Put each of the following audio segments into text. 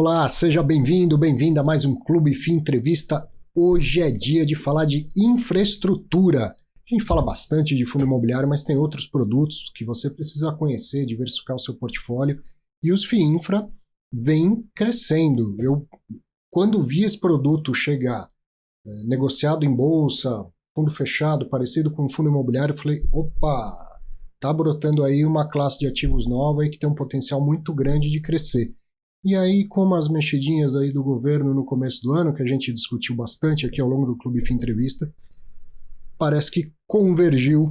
Olá, seja bem-vindo, bem-vinda a mais um Clube FI Entrevista. Hoje é dia de falar de infraestrutura. A gente fala bastante de fundo imobiliário, mas tem outros produtos que você precisa conhecer, diversificar o seu portfólio. E os FI Infra vêm crescendo. Quando vi esse produto chegar negociado em bolsa, fundo fechado, parecido com um fundo imobiliário, eu falei, opa, tá brotando aí uma classe de ativos nova e que tem um potencial muito grande de crescer. E aí, como as mexidinhas aí do governo no começo do ano, que a gente discutiu bastante aqui ao longo do Clube FI Entrevista, parece que convergiu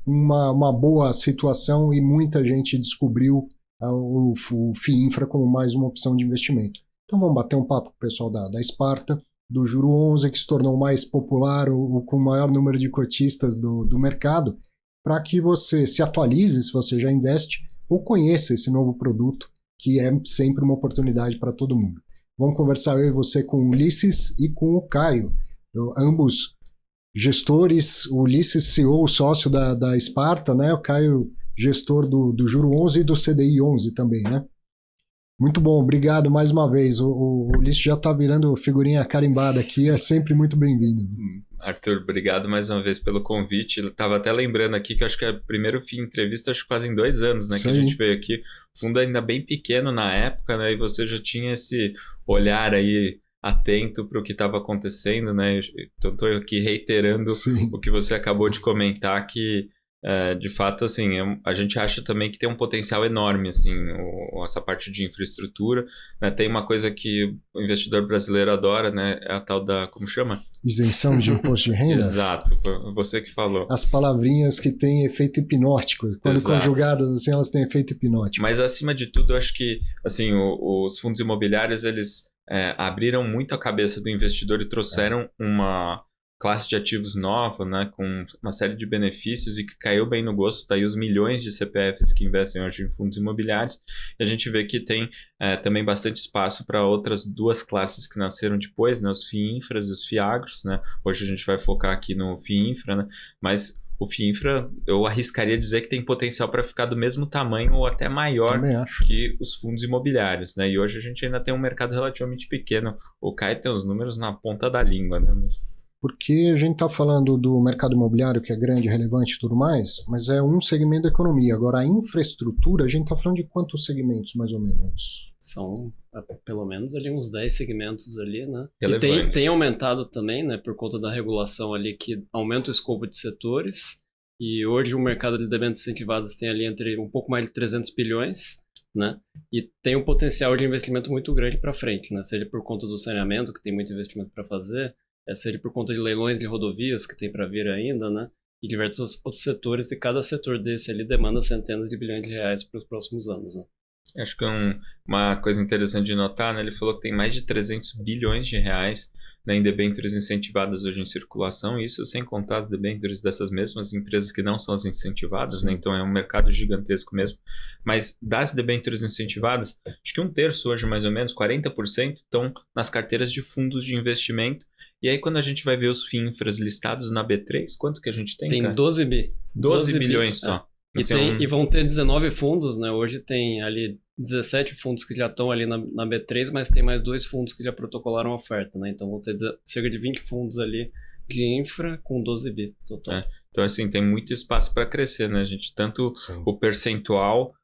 uma boa situação e muita gente descobriu o FI Infra como mais uma opção de investimento. Então vamos bater um papo com o pessoal da Sparta, do Juro 11, que se tornou mais popular, com o maior número de cotistas do mercado, para que você se atualize, se você já investe, ou conheça esse novo produto, que é sempre uma oportunidade para todo mundo. Vamos conversar eu e você com o Ulisses e com o Caio, ambos gestores, o Ulisses CEO, sócio da Sparta, né? O Caio, gestor do Juro 11 e do CDI 11 também, né? Muito bom, obrigado mais uma vez. O Ulisses já está virando figurinha carimbada aqui, é sempre muito bem-vindo. Arthur, obrigado mais uma vez pelo convite. Eu estava até lembrando aqui que eu acho que é o primeiro FI Entrevista, acho que quase em 2 anos, né, que a gente veio aqui. O fundo ainda bem pequeno na época, né, e você já tinha esse olhar aí atento para o que estava acontecendo, né? Então estou aqui reiterando o que você acabou de comentar, que de fato, assim, a gente acha também que tem um potencial enorme, assim, essa parte de infraestrutura, né? Tem uma coisa que o investidor brasileiro adora, né? É a tal da, como chama? Isenção de imposto de renda? Exato, foi você que falou. As palavrinhas que têm efeito hipnótico. Quando conjugadas assim, elas têm efeito hipnótico. Mas acima de tudo, eu acho que assim, os fundos imobiliários, eles abriram muito a cabeça do investidor e trouxeram uma classe de ativos nova, né, com uma série de benefícios e que caiu bem no gosto. Daí os milhões de CPFs que investem hoje em fundos imobiliários. E a gente vê que tem também bastante espaço para outras 2 classes que nasceram depois, né, os FI Infras e os FI Agros, né. Hoje a gente vai focar aqui no FI Infra, né, mas o FI Infra, eu arriscaria dizer que tem potencial para ficar do mesmo tamanho ou até maior que os fundos imobiliários, né? E hoje a gente ainda tem um mercado relativamente pequeno. O Caio tem os números na ponta da língua, né? Porque a gente está falando do mercado imobiliário, que é grande, relevante e tudo mais, mas é um segmento da economia. Agora, a infraestrutura, a gente está falando de quantos segmentos, mais ou menos? São pelo menos ali uns 10 segmentos ali, né? E tem aumentado também, né? Por conta da regulação ali que aumenta o escopo de setores. E hoje o mercado de debêntures incentivadas tem ali entre um pouco mais de 300 bilhões, né? E tem um potencial de investimento muito grande para frente, né? Seja por conta do saneamento, que tem muito investimento para fazer, seja por conta de leilões de rodovias que tem para vir ainda, né? E diversos outros setores, e cada setor desse ali demanda centenas de bilhões de reais para os próximos anos, né? Acho que uma coisa interessante de notar, né? Ele falou que tem mais de 300 bilhões de reais, né, em debêntures incentivadas hoje em circulação, e isso sem contar as debêntures dessas mesmas empresas que não são as incentivadas, né? Então é um mercado gigantesco mesmo. Mas das debêntures incentivadas, acho que 1/3 hoje, mais ou menos, 40%, estão nas carteiras de fundos de investimento. E aí quando a gente vai ver os FI Infras listados na B3, quanto que a gente tem, Tem cara? 12 bi. 12 bilhões só. E vão ter 19 fundos, né? Hoje tem ali 17 fundos que já estão ali na B3, mas tem mais 2 fundos que já protocolaram oferta, né? Então vão ter cerca de 20 fundos ali de infra com 12 bi total. Então, assim, tem muito espaço para crescer, né, gente? Tanto o percentual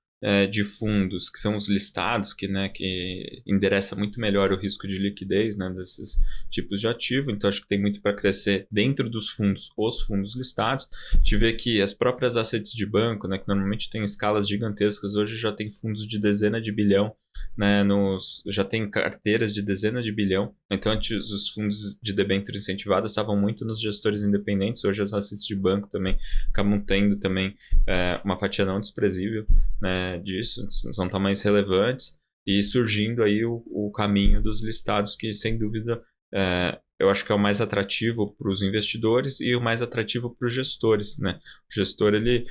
de fundos que são os listados, que endereça muito melhor o risco de liquidez, né, desses tipos de ativo. Então acho que tem muito para crescer dentro dos fundos, os fundos listados. A gente vê que as próprias assets de banco, né, que normalmente tem escalas gigantescas, hoje já tem fundos de dezena de bilhão, né, já tem carteiras de dezena de bilhão. Então antes os fundos de debênture incentivadas estavam muito nos gestores independentes. Hoje as assets de banco também acabam tendo também uma fatia não desprezível, né, disso, são tamanhos relevantes, e surgindo aí o caminho dos listados, que sem dúvida eu acho que é o mais atrativo para os investidores e o mais atrativo para os gestores, né? O gestor, ele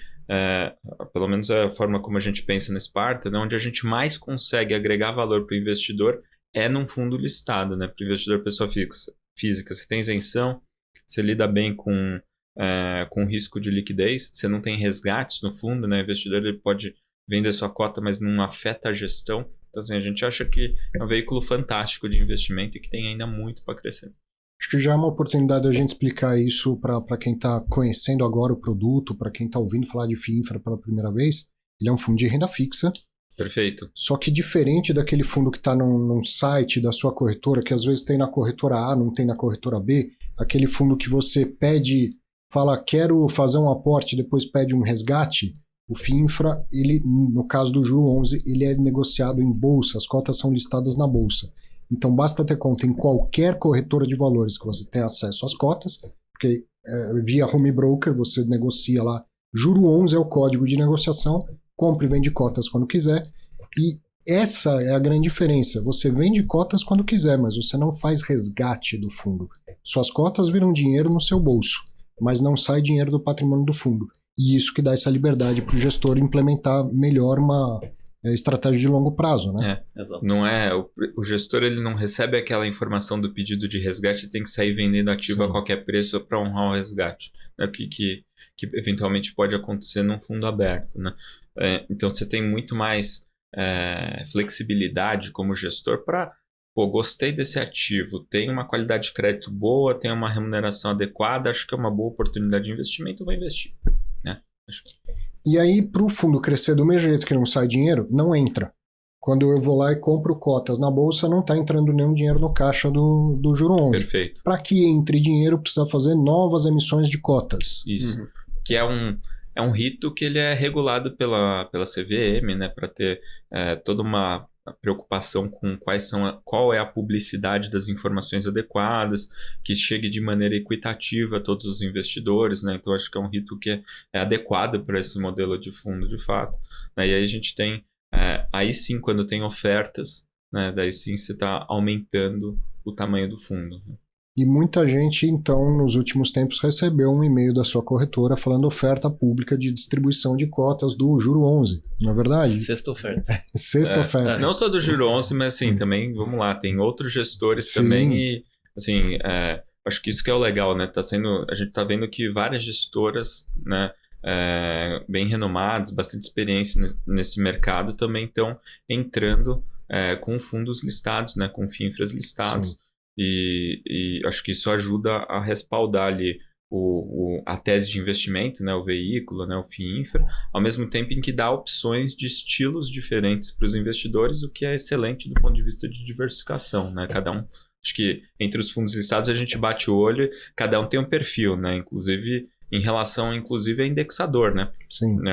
pelo menos é a forma como a gente pensa na Sparta, né? Onde a gente mais consegue agregar valor para o investidor é num fundo listado, né? Para o investidor pessoa física, você tem isenção, você lida bem com risco de liquidez, você não tem resgates no fundo, né? O investidor ele pode vender sua cota, mas não afeta a gestão. Então, assim, a gente acha que é um veículo fantástico de investimento e que tem ainda muito para crescer. Acho que já é uma oportunidade a gente explicar isso para quem está conhecendo agora o produto, para quem está ouvindo falar de FII Infra pela primeira vez. Ele é um fundo de renda fixa. Perfeito. Só que diferente daquele fundo que está num site da sua corretora, que às vezes tem na corretora A, não tem na corretora B, aquele fundo que você pede, fala, quero fazer um aporte, depois pede um resgate, o FII Infra, ele, no caso do Juro 11, ele é negociado em bolsa, as cotas são listadas na bolsa. Então basta ter conta em qualquer corretora de valores que você tenha acesso às cotas, porque via home broker você negocia lá, Juro 11 é o código de negociação, compra e vende cotas quando quiser, e essa é a grande diferença. Você vende cotas quando quiser, mas você não faz resgate do fundo. Suas cotas viram dinheiro no seu bolso, mas não sai dinheiro do patrimônio do fundo. E isso que dá essa liberdade para o gestor implementar melhor uma estratégia de longo prazo, né? Exato. Não é, o gestor ele não recebe aquela informação do pedido de resgate e tem que sair vendendo ativo a qualquer preço para honrar o resgate, né? Que eventualmente pode acontecer num fundo aberto, né? Então você tem muito mais flexibilidade como gestor para, gostei desse ativo, tem uma qualidade de crédito boa, tem uma remuneração adequada, acho que é uma boa oportunidade de investimento, vou investir, né? E aí, para o fundo crescer do mesmo jeito que não sai dinheiro, não entra. Quando eu vou lá e compro cotas na bolsa, não está entrando nenhum dinheiro no caixa do Juro 11. Perfeito. Para que entre dinheiro, precisa fazer novas emissões de cotas. Isso. Que é um rito que ele é regulado pela CVM, né, para ter toda uma preocupação com qual é a publicidade das informações adequadas, que chegue de maneira equitativa a todos os investidores, né? Então acho que é um rito que é adequado para esse modelo de fundo de fato, né? E aí a gente tem, aí sim, quando tem ofertas, né, daí sim você está aumentando o tamanho do fundo, né? E muita gente, então, nos últimos tempos, recebeu um e-mail da sua corretora falando oferta pública de distribuição de cotas do Juro 11, não é verdade? Sexta oferta. Sexta oferta. Não só do Juro 11, mas assim, também, vamos lá, tem outros gestores também e, assim, acho que isso que é o legal, né? A gente está vendo que várias gestoras, né, bem renomadas, bastante experiência nesse mercado também estão entrando com fundos listados, né, com FII Infras listados. Sim. E acho que isso ajuda a respaldar ali a tese de investimento, né, o veículo, né, o FII Infra, ao mesmo tempo em que dá opções de estilos diferentes para os investidores, o que é excelente do ponto de vista de diversificação, né? Cada um, acho que entre os fundos listados a gente bate o olho, cada um tem um perfil, né? Inclusive em relação a indexador, né? Sim. Né,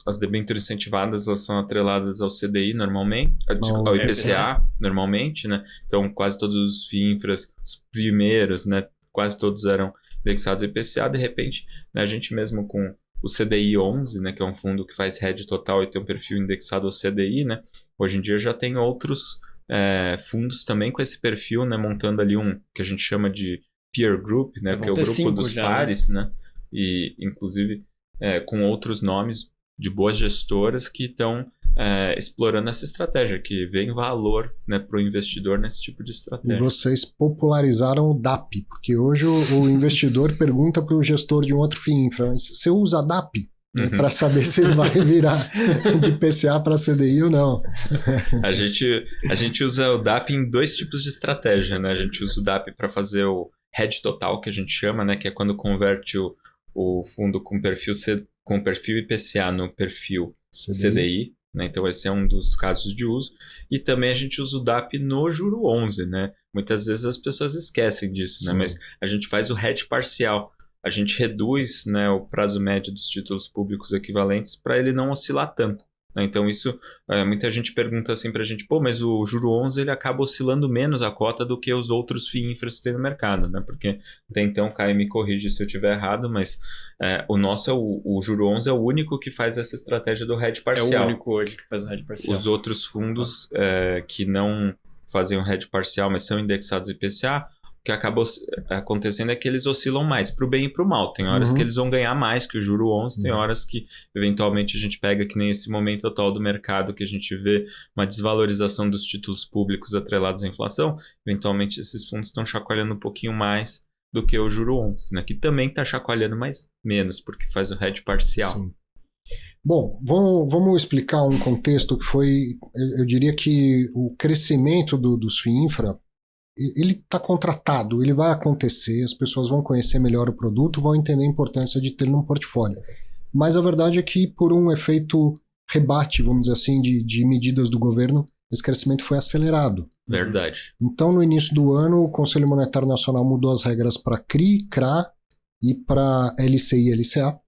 as debêntures incentivadas, elas são atreladas ao CDI normalmente, ao IPCA normalmente, né? Então quase todos os FII Infras, os primeiros, né, quase todos eram indexados ao IPCA. De repente, né, a gente mesmo com o CDI 11, né, que é um fundo que faz hedge total e tem um perfil indexado ao CDI, né? Hoje em dia já tem outros fundos também com esse perfil, né, montando ali um que a gente chama de peer group, né, que é o grupo dos pares, né? E inclusive com outros nomes de boas gestoras que estão explorando essa estratégia, que vem valor, né, para o investidor nesse tipo de estratégia. E vocês popularizaram o DAP, porque hoje o investidor pergunta para o gestor de um outro FII Infra, você usa DAP? Para saber se ele vai virar de PCA para CDI ou não. A gente usa o DAP em dois tipos de estratégia, né? A gente usa o DAP para fazer o hedge total, que a gente chama, né, que é quando converte o fundo com perfil IPCA no perfil CDI, né? Então esse é um dos casos de uso. E também a gente usa o DAP no Juro 11, né? Muitas vezes as pessoas esquecem disso, né? Mas a gente faz o hedge parcial. A gente reduz, né, o prazo médio dos títulos públicos equivalentes para ele não oscilar tanto, né? Então isso, muita gente pergunta assim para a gente, mas o Juro 11 ele acaba oscilando menos a cota do que os outros FII Infras que tem no mercado, né? Porque até então, o Caio me corrige se eu estiver errado, mas o nosso, o Juro 11 é o único que faz essa estratégia do hedge parcial. É o único hoje que faz o hedge parcial. Os outros fundos que não fazem o hedge parcial, mas são indexados IPCA, o que acaba acontecendo é que eles oscilam mais para o bem e para o mal. Tem horas que eles vão ganhar mais que o Juro 11, tem horas que eventualmente a gente pega, que nem esse momento atual do mercado, que a gente vê uma desvalorização dos títulos públicos atrelados à inflação, eventualmente esses fundos estão chacoalhando um pouquinho mais do que o Juro 11, né? Que também está chacoalhando mais menos, porque faz o hedge parcial. Sim. Bom, vamos explicar um contexto que foi, eu diria que o crescimento dos FIINFRA, ele está contratado, ele vai acontecer, as pessoas vão conhecer melhor o produto, vão entender a importância de ter num portfólio. Mas a verdade é que por um efeito rebate, vamos dizer assim, de medidas do governo, esse crescimento foi acelerado. Verdade. Então, no início do ano, o Conselho Monetário Nacional mudou as regras para CRI, CRA e para LCI e LCA.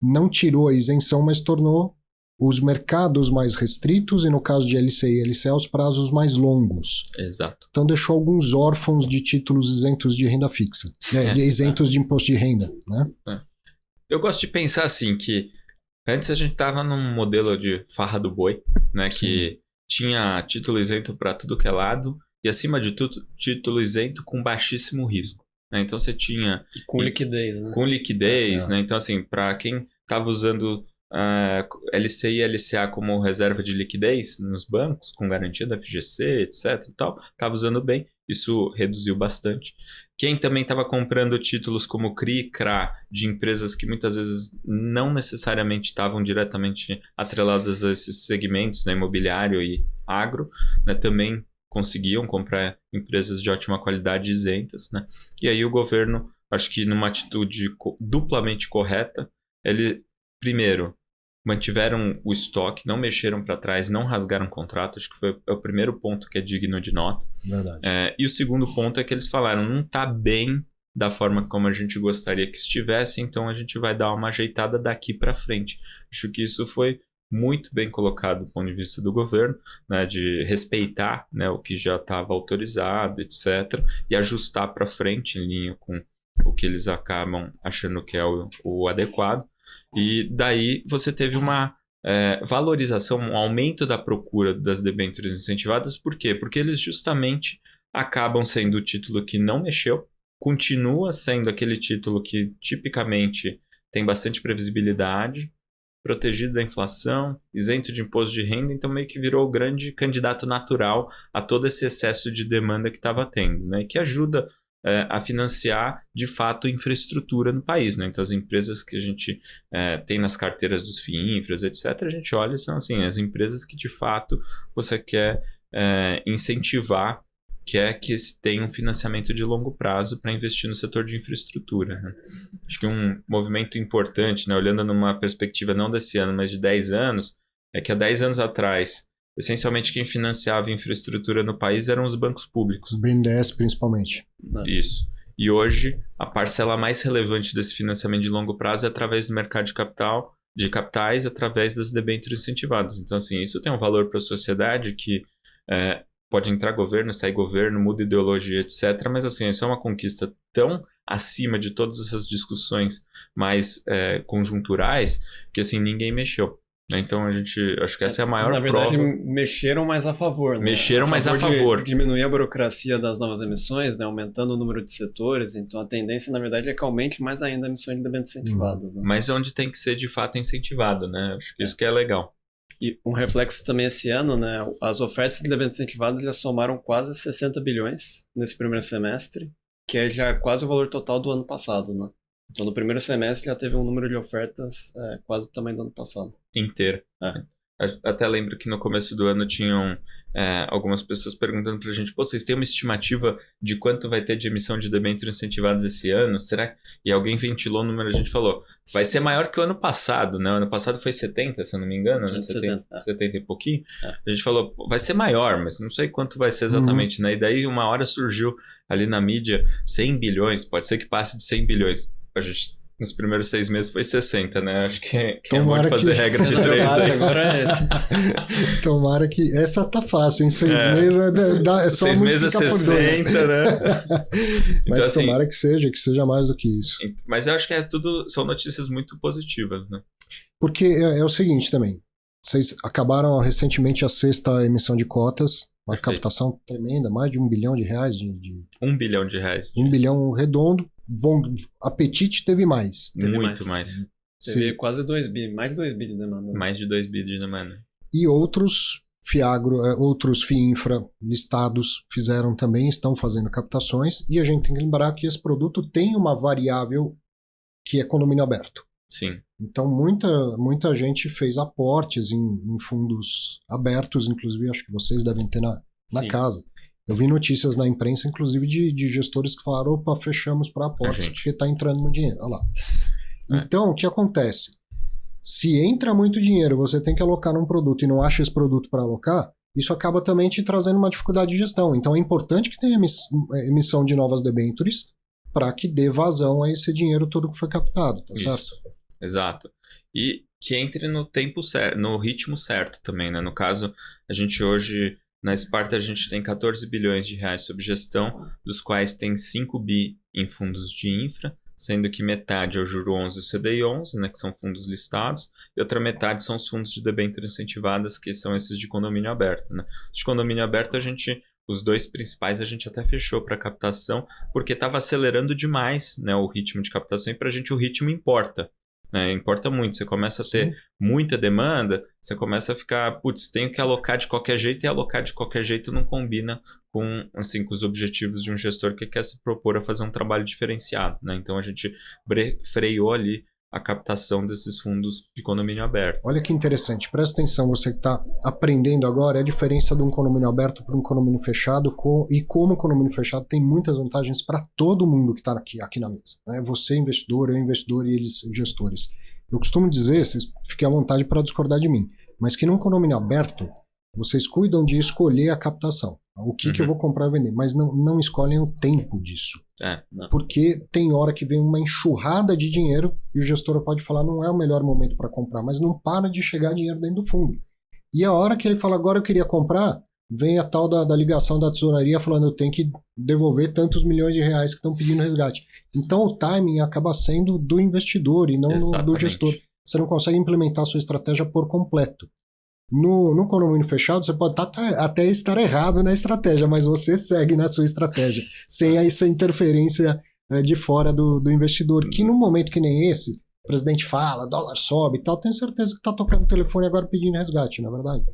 Não tirou a isenção, mas tornou os mercados mais restritos e, no caso de LCI e LCA, os prazos mais longos. Exato. Então, deixou alguns órfãos de títulos isentos de renda fixa, isentos de imposto de renda, né? Eu gosto de pensar assim, que antes a gente estava num modelo de farra do boi, né? Sim. Que tinha título isento para tudo que é lado e, acima de tudo, título isento com baixíssimo risco. Né? Então, você tinha... E com liquidez, né? Com liquidez, né? Então, assim, para quem estava usando LCI e LCA como reserva de liquidez nos bancos, com garantia da FGC, etc. e tal, estava usando bem, isso reduziu bastante. Quem também estava comprando títulos como CRI e CRA de empresas que muitas vezes não necessariamente estavam diretamente atreladas a esses segmentos, né, imobiliário e agro, né, também conseguiam comprar empresas de ótima qualidade isentas. Né? E aí o governo, acho que numa atitude duplamente correta, ele, primeiro, mantiveram o estoque, não mexeram para trás, não rasgaram contrato. Acho que foi o primeiro ponto que é digno de nota. Verdade. E o segundo ponto é que eles falaram, não está bem da forma como a gente gostaria que estivesse, então a gente vai dar uma ajeitada daqui para frente. Acho que isso foi muito bem colocado do ponto de vista do governo, né, de respeitar, né, o que já estava autorizado, etc., e ajustar para frente em linha com o que eles acabam achando que é o adequado. E daí você teve uma valorização, um aumento da procura das debêntures incentivadas. Por quê? Porque eles justamente acabam sendo o título que não mexeu, continua sendo aquele título que tipicamente tem bastante previsibilidade, protegido da inflação, isento de imposto de renda, então meio que virou o grande candidato natural a todo esse excesso de demanda que estava tendo, né? E que ajuda a financiar, de fato, infraestrutura no país. Né? Então, as empresas que a gente tem nas carteiras dos FIINFRAs, etc., a gente olha e são assim, as empresas que, de fato, você quer incentivar, quer que tenha um financiamento de longo prazo para investir no setor de infraestrutura. Né? Acho que um movimento importante, né, olhando numa perspectiva não desse ano, mas de 10 anos, é que há 10 anos atrás, essencialmente quem financiava infraestrutura no país eram os bancos públicos. O BNDES principalmente. Isso. E hoje a parcela mais relevante desse financiamento de longo prazo é através do mercado de capitais, através das debêntures incentivadas. Então, assim, isso tem um valor para a sociedade que pode entrar governo, sair governo, muda ideologia, etc. Mas, assim, isso é uma conquista tão acima de todas essas discussões mais conjunturais que, assim, ninguém mexeu. Então, acho que essa é a maior prova. Na verdade, mexeram mais a favor. Né? Mexeram mais a favor. Diminuir a burocracia das novas emissões, né? Aumentando o número de setores. Então, a tendência, na verdade, é que aumente mais ainda a emissão de debêntures incentivadas. Né? Mas onde tem que ser, de fato, incentivado, né? Acho que isso que é legal. E um reflexo também esse ano, né? As ofertas de debêntures incentivadas já somaram quase 60 bilhões nesse primeiro semestre, que é já quase o valor total do ano passado, né? Então, no primeiro semestre já teve um número de ofertas quase o tamanho do ano passado. Inteiro. Até lembro que no começo do ano tinham algumas pessoas perguntando pra gente, vocês têm uma estimativa de quanto vai ter de emissão de debêntures incentivadas esse ano? Será? E alguém ventilou o número, a gente falou, vai ser maior que o ano passado, né? O ano passado foi 70, se eu não me engano, né? 70 e pouquinho. A gente falou, vai ser maior, mas não sei quanto vai ser exatamente, né? E daí uma hora surgiu ali na mídia 100 bilhões, pode ser que passe de 100 bilhões. A gente, nos primeiros 6 meses foi 60, né? Acho que é muito fazer regra de 3 aí. Agora é essa. Tomara que... Essa tá fácil, em 6 meses é só 6 meses é 60, né? Mas então, assim, tomara que seja mais do que isso. Mas eu acho que são notícias muito positivas, né? Porque é o seguinte também. Vocês acabaram recentemente a 6ª emissão de cotas, uma captação tremenda, mais de R$1 bilhão. R$1 bilhão. 1 bilhão redondo. Apetite teve mais. Muito mais. Teve quase 2 bi, mais de 2 bi de demanda. Mais de 2 bi de demanda. E outros FIINFRA listados estão fazendo captações, e a gente tem que lembrar que esse produto tem uma variável que é condomínio aberto. Sim. Então, muita gente fez aportes em fundos abertos, inclusive acho que vocês devem ter na casa. Eu vi notícias na imprensa, inclusive, de gestores que falaram, opa, fechamos para aportes porque está entrando muito dinheiro. Olha lá. Então, o que acontece? Se entra muito dinheiro, você tem que alocar num produto e não acha esse produto para alocar, isso acaba também te trazendo uma dificuldade de gestão. Então, é importante que tenha emissão de novas debêntures para que dê vazão a esse dinheiro todo que foi captado, tá certo? Exato. E que entre no tempo certo, no ritmo certo também, né? No caso, a gente hoje, na Sparta, a gente tem 14 bilhões de reais sob gestão, dos quais tem 5 bi em fundos de infra, sendo que metade é o Juro 11 e o CDI 11, né, que são fundos listados, e outra metade são os fundos de debênture incentivadas, que são esses de condomínio aberto, né? Os de condomínio aberto, os dois principais a gente até fechou para captação, porque estava acelerando demais, né, o ritmo de captação, e para a gente o ritmo importa. Importa muito, você começa a ter muita demanda, você começa a ficar, putz, tenho que alocar de qualquer jeito, e alocar de qualquer jeito não combina com os objetivos de um gestor que quer se propor a fazer um trabalho diferenciado, né? Então a gente freou ali a captação desses fundos de condomínio aberto. Olha que interessante, presta atenção, você que está aprendendo agora, a diferença de um condomínio aberto para um condomínio fechado, e como o condomínio fechado tem muitas vantagens para todo mundo que está aqui na mesa, né? Você investidor, eu investidor e eles gestores. Eu costumo dizer, vocês fiquem à vontade para discordar de mim, mas que num condomínio aberto, vocês cuidam de escolher a captação. O que eu vou comprar e vender, mas não escolhem o tempo disso. Porque tem hora que vem uma enxurrada de dinheiro e o gestor pode falar, não é o melhor momento para comprar, mas não para de chegar dinheiro dentro do fundo. E a hora que ele fala, agora eu queria comprar, vem a tal da ligação da tesouraria falando, eu tenho que devolver tantos milhões de reais que estão pedindo resgate. Então o timing acaba sendo do investidor e não do gestor. Você não consegue implementar a sua estratégia por completo. No condomínio fechado, você pode até estar errado na estratégia, mas você segue na sua estratégia, sem essa interferência de fora do investidor, que num momento que nem esse, o presidente fala, dólar sobe e tal, tenho certeza que está tocando o telefone agora pedindo resgate, não é verdade?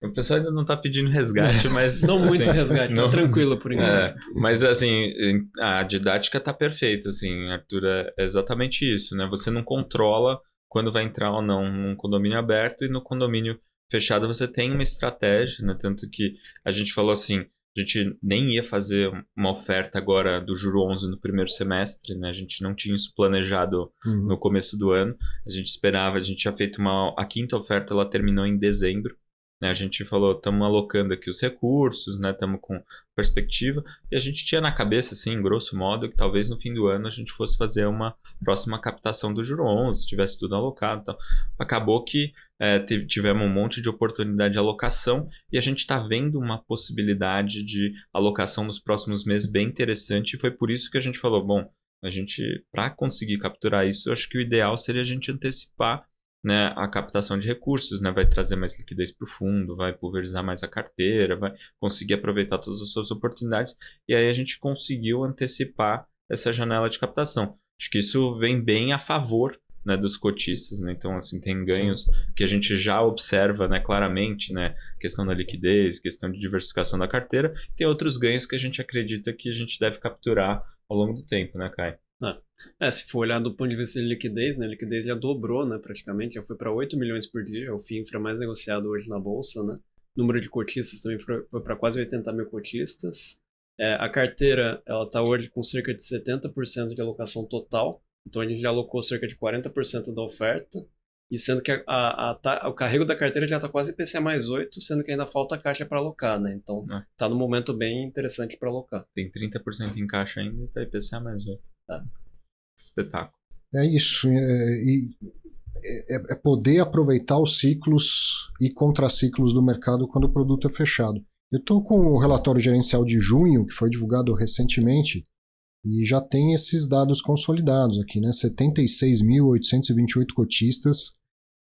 O pessoal ainda não está pedindo resgate, mas... Não muito resgate, não, tranquilo por enquanto. Mas assim, a didática está perfeita, assim, Arthur, é exatamente isso, né? Você não controla quando vai entrar ou não num condomínio aberto, e no condomínio fechado você tem uma estratégia, né? Tanto que a gente falou assim, a gente nem ia fazer uma oferta agora do Juro 11 no primeiro semestre, né? A gente não tinha isso planejado no começo do ano, a gente esperava, a gente tinha feito a quinta oferta, ela terminou em dezembro, né? A gente falou, estamos alocando aqui os recursos, né? Estamos com perspectiva, e a gente tinha na cabeça, assim, grosso modo, que talvez no fim do ano a gente fosse fazer uma próxima captação do Juro 11, se tivesse tudo alocado e tal. Acabou que tivemos um monte de oportunidade de alocação, e a gente está vendo uma possibilidade de alocação nos próximos meses bem interessante, e foi por isso que a gente falou, bom, para conseguir capturar isso, eu acho que o ideal seria a gente antecipar, né, a captação de recursos, né, vai trazer mais liquidez para o fundo, vai pulverizar mais a carteira, vai conseguir aproveitar todas as suas oportunidades, e aí a gente conseguiu antecipar essa janela de captação. Acho que isso vem bem a favor, né, dos cotistas, né? Então, assim, tem ganhos que a gente já observa, né, claramente, né, questão da liquidez, questão de diversificação da carteira, tem outros ganhos que a gente acredita que a gente deve capturar ao longo do tempo, né, Caio? Se for olhar do ponto de vista de liquidez, né, a liquidez já dobrou, né, praticamente, já foi para 8 milhões por dia, é o FII infra mais negociado hoje na bolsa, né? O número de cotistas também foi para quase 80 mil cotistas. A carteira, ela está hoje com cerca de 70% de alocação total, então a gente já alocou cerca de 40% da oferta, e sendo que o carrego da carteira já está quase IPCA mais 8, sendo que ainda falta caixa para alocar, né? Então está num momento bem interessante para alocar. Tem 30% em caixa ainda e está IPCA mais 8. Espetáculo. É isso. É poder aproveitar os ciclos e contraciclos do mercado quando o produto é fechado. Eu estou com o relatório gerencial de junho, que foi divulgado recentemente, e já tem esses dados consolidados aqui, né? 76.828 cotistas,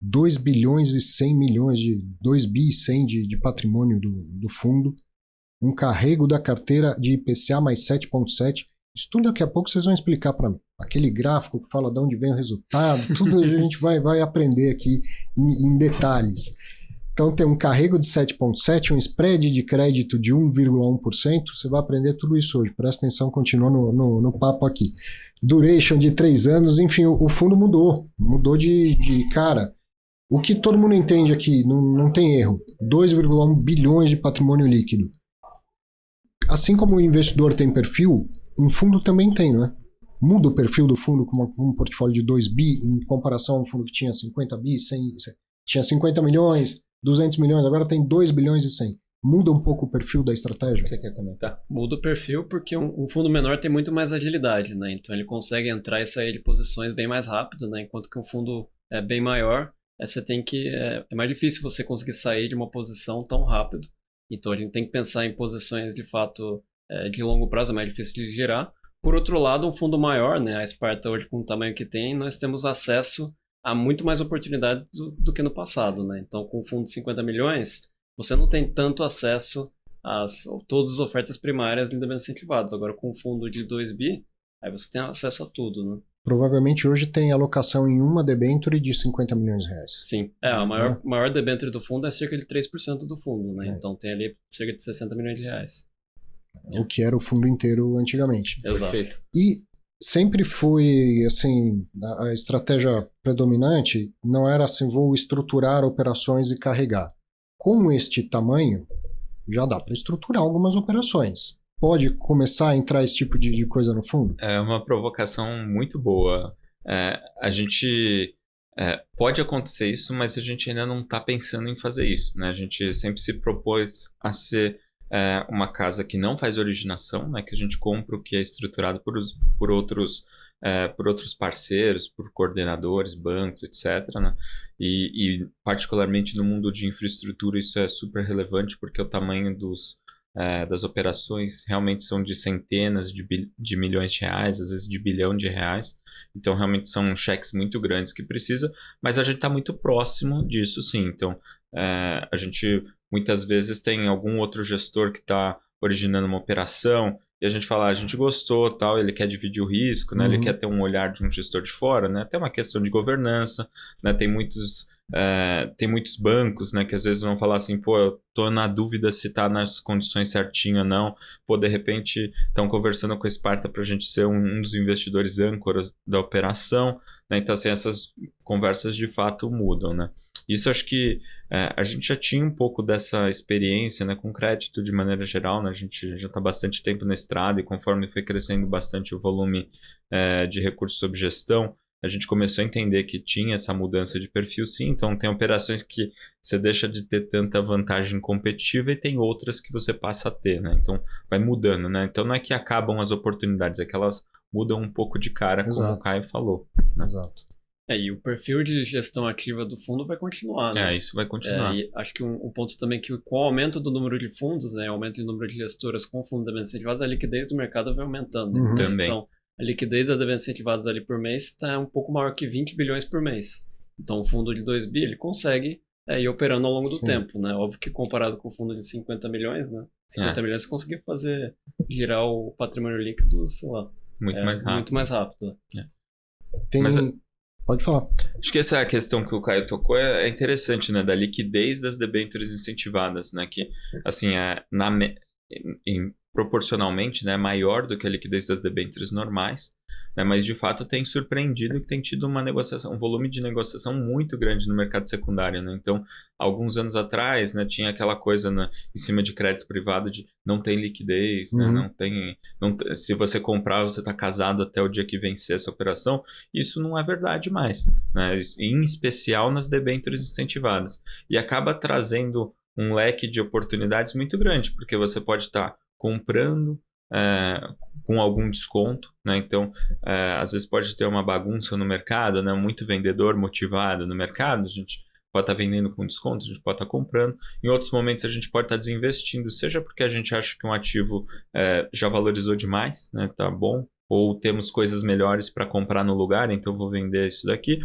2 bilhões e 100 milhões, 2 bi e 100 de patrimônio do fundo, um carrego da carteira de IPCA mais 7,7. Isso tudo daqui a pouco vocês vão explicar para mim. Aquele gráfico que fala de onde vem o resultado, tudo a gente vai aprender aqui em detalhes. Então tem um carrego de 7,7%, um spread de crédito de 1,1%. Você vai aprender tudo isso hoje. Presta atenção, continua no papo aqui. Duration de 3 anos, enfim, o fundo mudou. Mudou de cara. O que todo mundo entende aqui, não tem erro. 2,1 bilhões de patrimônio líquido. Assim como o investidor tem perfil, um fundo também tem, não é? Muda o perfil do fundo com um portfólio de 2 bi em comparação a um fundo que tinha 50 bi, 100, tinha 50 milhões, 200 milhões, agora tem 2 bilhões e 100. Muda um pouco o perfil da estratégia? Você quer comentar? Muda o perfil porque um fundo menor tem muito mais agilidade, né? Então ele consegue entrar e sair de posições bem mais rápido, né? Enquanto que um fundo bem maior, você tem que... É mais difícil você conseguir sair de uma posição tão rápido. Então a gente tem que pensar em posições de fato de longo prazo, é mais difícil de girar. Por outro lado, um fundo maior, né? A Sparta hoje com o tamanho que tem, nós temos acesso a muito mais oportunidades do que no passado, né? Então com um fundo de 50 milhões, você não tem tanto acesso a todas as ofertas primárias de debêntures incentivadas. Agora com um fundo de 2 bi, aí você tem acesso a tudo, né? Provavelmente hoje tem alocação em uma debenture de 50 milhões de reais. Sim, a maior debenture do fundo é cerca de 3% do fundo, né? Então tem ali cerca de 60 milhões de reais. O que era o fundo inteiro antigamente. Exato. Perfeito. E sempre foi, assim, a estratégia predominante não era assim, vou estruturar operações e carregar. Com este tamanho, já dá para estruturar algumas operações. Pode começar a entrar esse tipo de coisa no fundo? É uma provocação muito boa. A gente... pode acontecer isso, mas a gente ainda não está pensando em fazer isso, né? A gente sempre se propôs a ser uma casa que não faz originação, né? Que a gente compra o que é estruturado por outros parceiros, por coordenadores, bancos, etc., né? E particularmente no mundo de infraestrutura isso é super relevante porque o tamanho das operações realmente são de centenas de milhões de reais, às vezes de bilhão de reais. Então realmente são cheques muito grandes que precisa, mas a gente está muito próximo disso sim. Então a gente muitas vezes tem algum outro gestor que está originando uma operação e a gente fala, a gente gostou, tal, ele quer dividir o risco, né? Ele quer ter um olhar de um gestor de fora, né? Até uma questão de governança, né? Tem muitos bancos, né, que às vezes vão falar assim, pô, eu tô na dúvida se tá nas condições certinho ou não, pô, de repente estão conversando com a Sparta pra gente ser um dos investidores âncora da operação, né? Então assim, essas conversas de fato mudam, né? Isso acho que a gente já tinha um pouco dessa experiência, né, com crédito de maneira geral, né? A gente já está bastante tempo na estrada e conforme foi crescendo bastante o volume de recursos sob gestão, a gente começou a entender que tinha essa mudança de perfil sim, então tem operações que você deixa de ter tanta vantagem competitiva e tem outras que você passa a ter, né? Então vai mudando, né? Então não é que acabam as oportunidades, é que elas mudam um pouco de cara, Exato. como o Caio falou, né? Exato. E o perfil de gestão ativa do fundo vai continuar, né? Isso vai continuar. E acho que um ponto também que com o aumento do número de fundos, né, aumento do número de gestoras com fundos de debêntures incentivadas, a liquidez do mercado vai aumentando. Uhum. Né? Também. Então, a liquidez das debêntures incentivadas ali por mês está um pouco maior que 20 bilhões por mês. Então, o fundo de 2 bi, ele consegue ir operando ao longo do tempo, né? Óbvio que comparado com o fundo de 50 milhões, né? 50 milhões você conseguir fazer girar o patrimônio líquido, sei lá. Muito mais rápido. Muito mais rápido. Pode falar. Acho que essa questão que o Caio tocou é interessante, né? Da liquidez das debêntures incentivadas, né? Que, assim, proporcionalmente, né, maior do que a liquidez das debêntures normais, né? Mas, de fato, tem surpreendido que tem tido uma negociação, um volume de negociação muito grande no mercado secundário, né? Então, alguns anos atrás, né, tinha aquela coisa em cima de crédito privado de não tem liquidez, né? Se você comprar, você está casado até o dia que vencer essa operação. Isso não é verdade mais, né? Em especial nas debêntures incentivadas. E acaba trazendo um leque de oportunidades muito grande, porque você pode estar comprando com algum desconto, né? Então, às vezes pode ter uma bagunça no mercado, né? Muito vendedor motivado no mercado, a gente pode estar vendendo com desconto, a gente pode estar comprando. Em outros momentos a gente pode estar desinvestindo, seja porque a gente acha que um ativo já valorizou demais, né? Tá bom, ou temos coisas melhores para comprar no lugar, então vou vender isso daqui,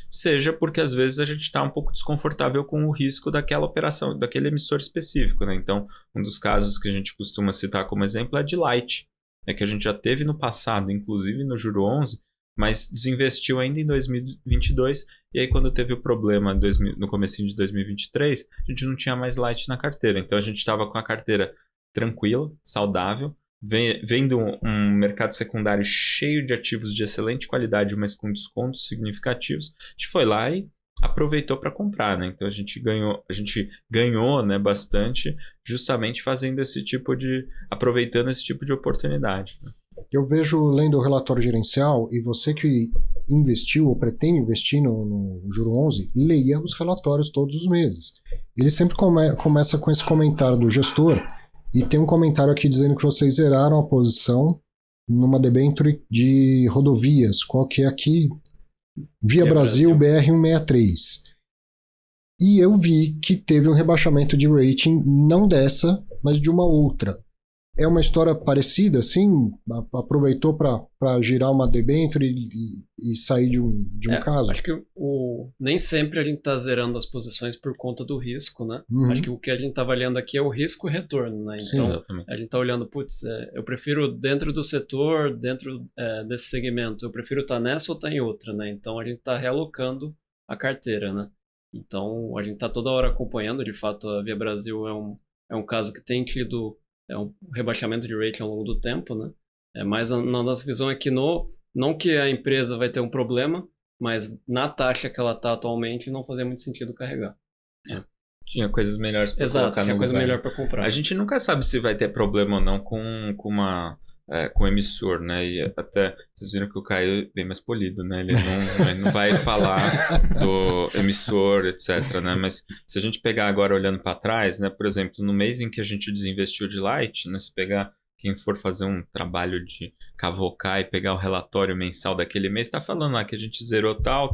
seja porque às vezes a gente está um pouco desconfortável com o risco daquela operação, daquele emissor específico, né? Então, um dos casos que a gente costuma citar como exemplo é a de Light, que a gente já teve no passado, inclusive no Juro 11, mas desinvestiu ainda em 2022, e aí quando teve o problema no comecinho de 2023, a gente não tinha mais Light na carteira, então a gente estava com a carteira tranquila, saudável, vendo um mercado secundário cheio de ativos de excelente qualidade, mas com descontos significativos. A gente foi lá e aproveitou para comprar, né? Então a gente ganhou, né, bastante, justamente aproveitando esse tipo de oportunidade, né? Eu vejo, lendo o relatório gerencial, e você que investiu ou pretende investir no Juro 11, leia os relatórios todos os meses. Ele sempre começa com esse comentário do gestor, e tem um comentário aqui dizendo que vocês zeraram a posição numa debênture de rodovias, qual que é aqui? Via Brasil BR-163. E eu vi que teve um rebaixamento de rating, não dessa, mas de uma outra. É uma história parecida, assim? Aproveitou para girar uma debênture e sair de um caso? Acho que nem sempre a gente está zerando as posições por conta do risco, né? Acho que o que a gente está avaliando aqui é o risco e retorno, né? Então, a gente está olhando, eu prefiro dentro do setor, dentro desse segmento, eu prefiro estar nessa ou estar em outra, né? Então, a gente está realocando a carteira, né? Então, a gente está toda hora acompanhando, de fato, a Via Brasil é um caso que tem tido um rebaixamento de rating ao longo do tempo, né? Mas a nossa visão é que não que a empresa vai ter um problema, mas na taxa que ela está atualmente não fazia muito sentido carregar. Tinha coisas melhores para colocar no lugar. Tinha coisa melhor para comprar. A gente nunca sabe se vai ter problema ou não com o emissor, né? E até vocês viram que o Caio é bem mais polido, né? Ele não vai falar do emissor, etc, né? Mas se a gente pegar agora olhando para trás, né? Por exemplo, no mês em que a gente desinvestiu de Light, né? Se pegar quem for fazer um trabalho de cavocar e pegar o relatório mensal daquele mês, está falando lá que a gente zerou tal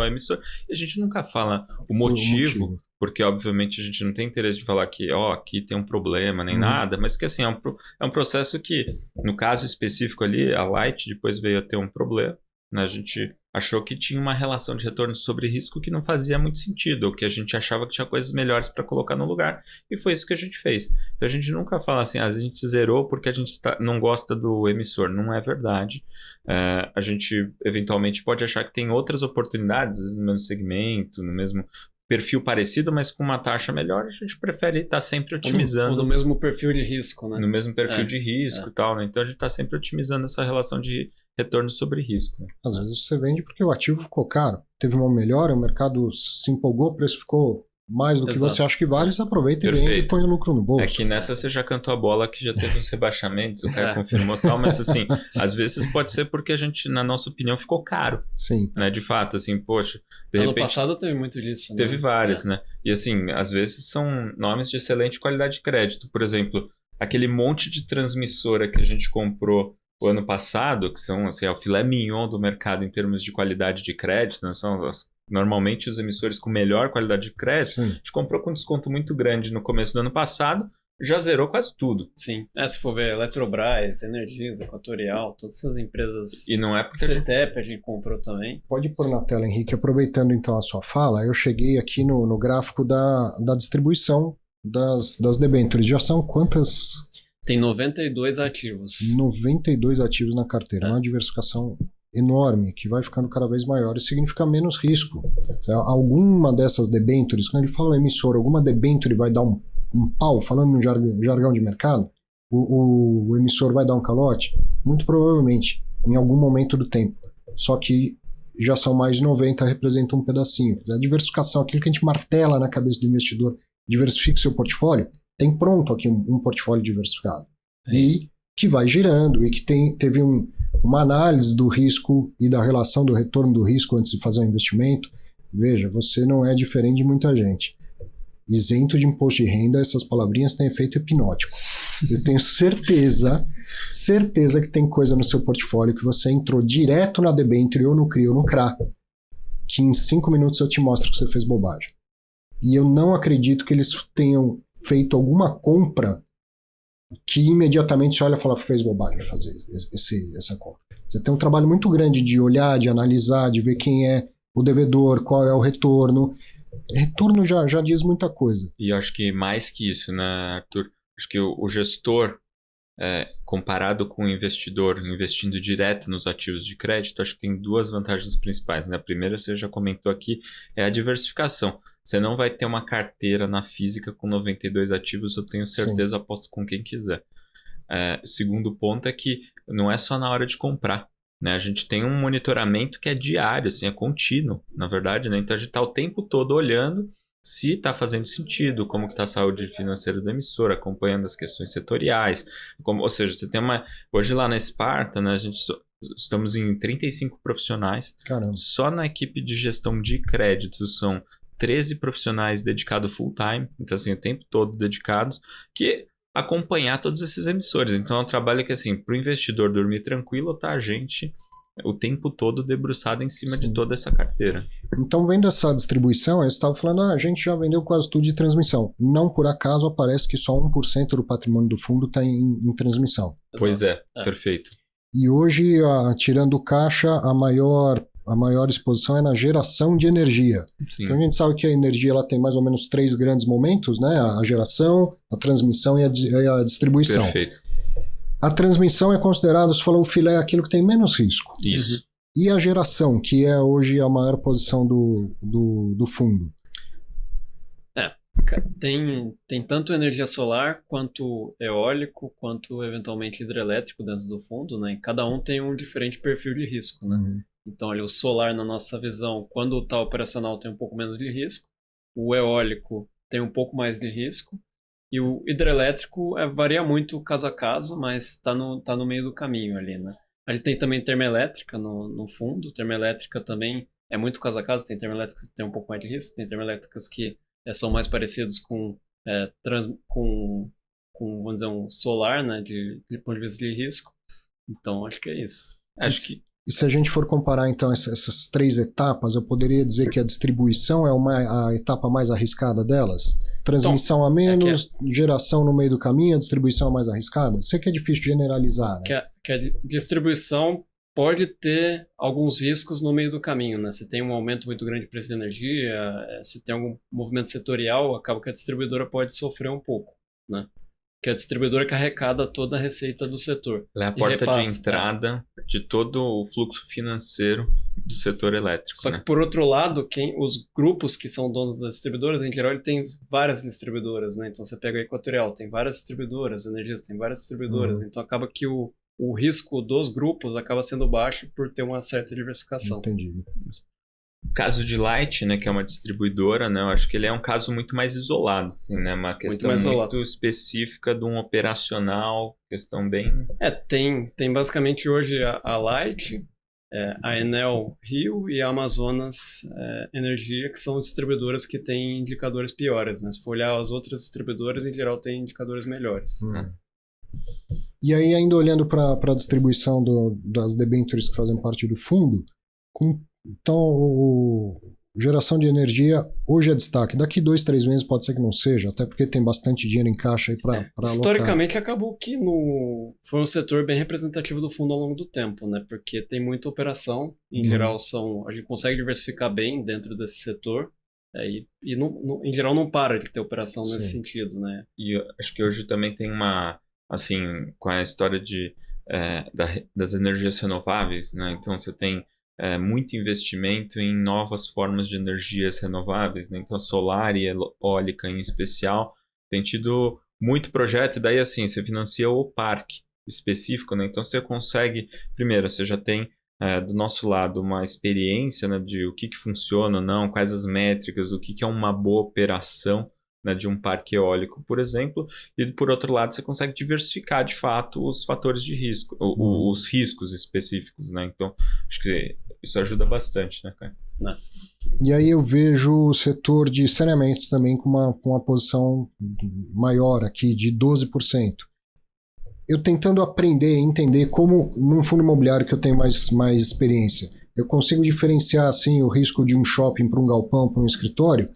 emissor, e a gente nunca fala o motivo. Porque, obviamente, a gente não tem interesse de falar que aqui tem um problema, nem nada, mas que, assim, é um processo que, no caso específico ali, a Light depois veio a ter um problema, né? A gente achou que tinha uma relação de retorno sobre risco que não fazia muito sentido, ou que a gente achava que tinha coisas melhores para colocar no lugar, e foi isso que a gente fez. Então, a gente nunca fala assim, a gente zerou porque a gente não gosta do emissor. Não é verdade. A gente, eventualmente, pode achar que tem outras oportunidades, às vezes no mesmo segmento, no mesmo perfil parecido, mas com uma taxa melhor, a gente prefere estar sempre otimizando. Ou no mesmo perfil de risco, né? No mesmo perfil de risco e tal, né? Então a gente está sempre otimizando essa relação de retorno sobre risco, né? Às vezes você vende porque o ativo ficou caro. Teve uma melhora, o mercado se empolgou, o preço ficou mais do que você acha que vale, você aproveita e vende e põe o lucro no bolso. É que nessa você já cantou a bola que já teve uns rebaixamentos, o cara confirmou tal, mas assim, às vezes pode ser porque a gente, na nossa opinião, ficou caro. Sim. Né? De fato, assim, poxa, de ano repente... passado teve muito disso, né? Teve várias, né? E assim, às vezes são nomes de excelente qualidade de crédito. Por exemplo, aquele monte de transmissora que a gente comprou o ano passado, que são assim, o filé mignon do mercado em termos de qualidade de crédito, né? São normalmente os emissores com melhor qualidade de crédito. Sim. A gente comprou com desconto muito grande no começo do ano passado, já zerou quase tudo. Sim. Se for ver Eletrobras, Energisa, Equatorial, todas essas empresas. E não é porque CETEP a gente comprou também. Pode pôr na tela, Henrique. Aproveitando então a sua fala, eu cheguei aqui no gráfico da distribuição das debêntures. Já são quantas? Tem 92 ativos. 92 ativos na carteira. Uma diversificação enorme, que vai ficando cada vez maior. Isso significa menos risco. Alguma dessas debêntures, quando ele fala emissor, alguma debênture vai dar um pau, falando no jargão de mercado, o emissor vai dar um calote? Muito provavelmente, em algum momento do tempo. Só que já são mais de 90, representam um pedacinho. A diversificação, aquilo que a gente martela na cabeça do investidor, diversifique seu portfólio, tem pronto aqui um portfólio diversificado. E que vai girando, e que teve uma análise do risco e da relação do retorno do risco antes de fazer um investimento. Veja, você não é diferente de muita gente. Isento de imposto de renda, essas palavrinhas têm efeito hipnótico. Eu tenho certeza que tem coisa no seu portfólio que você entrou direto na debênture ou no CRI ou no CRA, que em 5 minutos eu te mostro que você fez bobagem. E eu não acredito que eles tenham feito alguma compra que imediatamente você olha e fala que fez bobagem fazer essa compra. Você tem um trabalho muito grande de olhar, de analisar, de ver quem é o devedor, qual é o retorno. Retorno já diz muita coisa. E eu acho que mais que isso, né, Arthur? Acho que o gestor comparado com o investidor investindo direto nos ativos de crédito, acho que tem duas vantagens principais, né? A primeira, você já comentou aqui, é a diversificação. Você não vai ter uma carteira na física com 92 ativos, eu tenho certeza, aposto com quem quiser. O segundo ponto é que não é só na hora de comprar, né? A gente tem um monitoramento que é diário, assim, é contínuo, na verdade, né? Então a gente está o tempo todo olhando se está fazendo sentido, como que está a saúde financeira da emissora, acompanhando as questões setoriais. Ou seja, você tem uma... Hoje lá na Sparta, né, estamos em 35 profissionais. Caramba. Só na equipe de gestão de créditos são 13 profissionais dedicados full time, então assim, o tempo todo dedicados, que acompanhar todos esses emissores. Então é um trabalho que, assim, para o investidor dormir tranquilo, tá a gente o tempo todo debruçado em cima de toda essa carteira. Então, vendo essa distribuição, eu estava falando, a gente já vendeu quase tudo de transmissão. Não por acaso aparece que só 1% do patrimônio do fundo está em transmissão. Pois perfeito. E hoje, tirando o caixa, a maior exposição é na geração de energia. Sim. Então a gente sabe que a energia ela tem mais ou menos 3 grandes momentos, né? A geração, a transmissão e a distribuição. Perfeito. A transmissão é considerada, você falou, o filé é aquilo que tem menos risco. Isso. E a geração, que é hoje a maior posição do fundo? Tem tanto energia solar, quanto eólico, quanto eventualmente hidrelétrico dentro do fundo, né? E cada um tem um diferente perfil de risco, né? Então, ali, o solar, na nossa visão, quando está operacional, tem um pouco menos de risco. O eólico tem um pouco mais de risco. E o hidrelétrico varia muito caso a caso, mas está no meio do caminho ali, né? A gente tem também termoelétrica no fundo. Termoelétrica também é muito caso a caso. Tem termoelétricas que tem um pouco mais de risco. Tem termoelétricas que são mais parecidos com vamos dizer, um solar, né? De ponto de vista de risco. Então, acho que é isso. E se a gente for comparar, então, essas 3 etapas, eu poderia dizer que a distribuição é a etapa mais arriscada delas? Transmissão a menos, geração no meio do caminho, a distribuição a mais arriscada? Sei que é difícil generalizar, né? Que a distribuição pode ter alguns riscos no meio do caminho, né? Se tem um aumento muito grande de preço de energia, se tem algum movimento setorial, acaba que a distribuidora pode sofrer um pouco, né? Que a distribuidora que arrecada toda a receita do setor. Ela é a porta de entrada de todo o fluxo financeiro do setor elétrico. Só que, por outro lado, os grupos que são donos das distribuidoras, em geral, ele tem várias distribuidoras, né? Então, você pega a Equatorial, tem várias distribuidoras, a Energisa tem várias distribuidoras. Então, acaba que o risco dos grupos acaba sendo baixo por ter uma certa diversificação. Entendi. O caso de Light, né, que é uma distribuidora, né, eu acho que ele é um caso muito mais isolado, assim, né, uma questão muito específica de um operacional, questão bem... Tem basicamente hoje a Light, a Enel Rio e a Amazonas Energia, que são distribuidoras que têm indicadores piores, né? Se for olhar as outras distribuidoras, em geral tem indicadores melhores. E aí, ainda olhando para a distribuição das debêntures que fazem parte do fundo, então, geração de energia hoje é destaque. Daqui 2, 3 meses pode ser que não seja, até porque tem bastante dinheiro em caixa aí para alocar. Historicamente, acabou que foi um setor bem representativo do fundo ao longo do tempo, né? Porque tem muita operação. Em geral, a gente consegue diversificar bem dentro desse setor. Em geral, não para de ter operação nesse sentido, né? E eu acho que hoje também tem assim, com a história das energias renováveis, né? Então, você tem muito investimento em novas formas de energias renováveis, né? Então, solar e eólica em especial, tem tido muito projeto, e daí assim, você financia o parque específico, né? Então, você consegue, primeiro, você já tem do nosso lado uma experiência, né, de o que funciona ou não, quais as métricas, o que é uma boa operação, né, de um parque eólico, por exemplo, e por outro lado você consegue diversificar de fato os fatores de risco, os riscos específicos, né? Então, acho que isso ajuda bastante, né, cara? E aí eu vejo o setor de saneamento também com uma posição maior aqui, de 12%. Eu tentando aprender e entender como, num fundo imobiliário que eu tenho mais experiência, eu consigo diferenciar assim, o risco de um shopping para um galpão, para um escritório.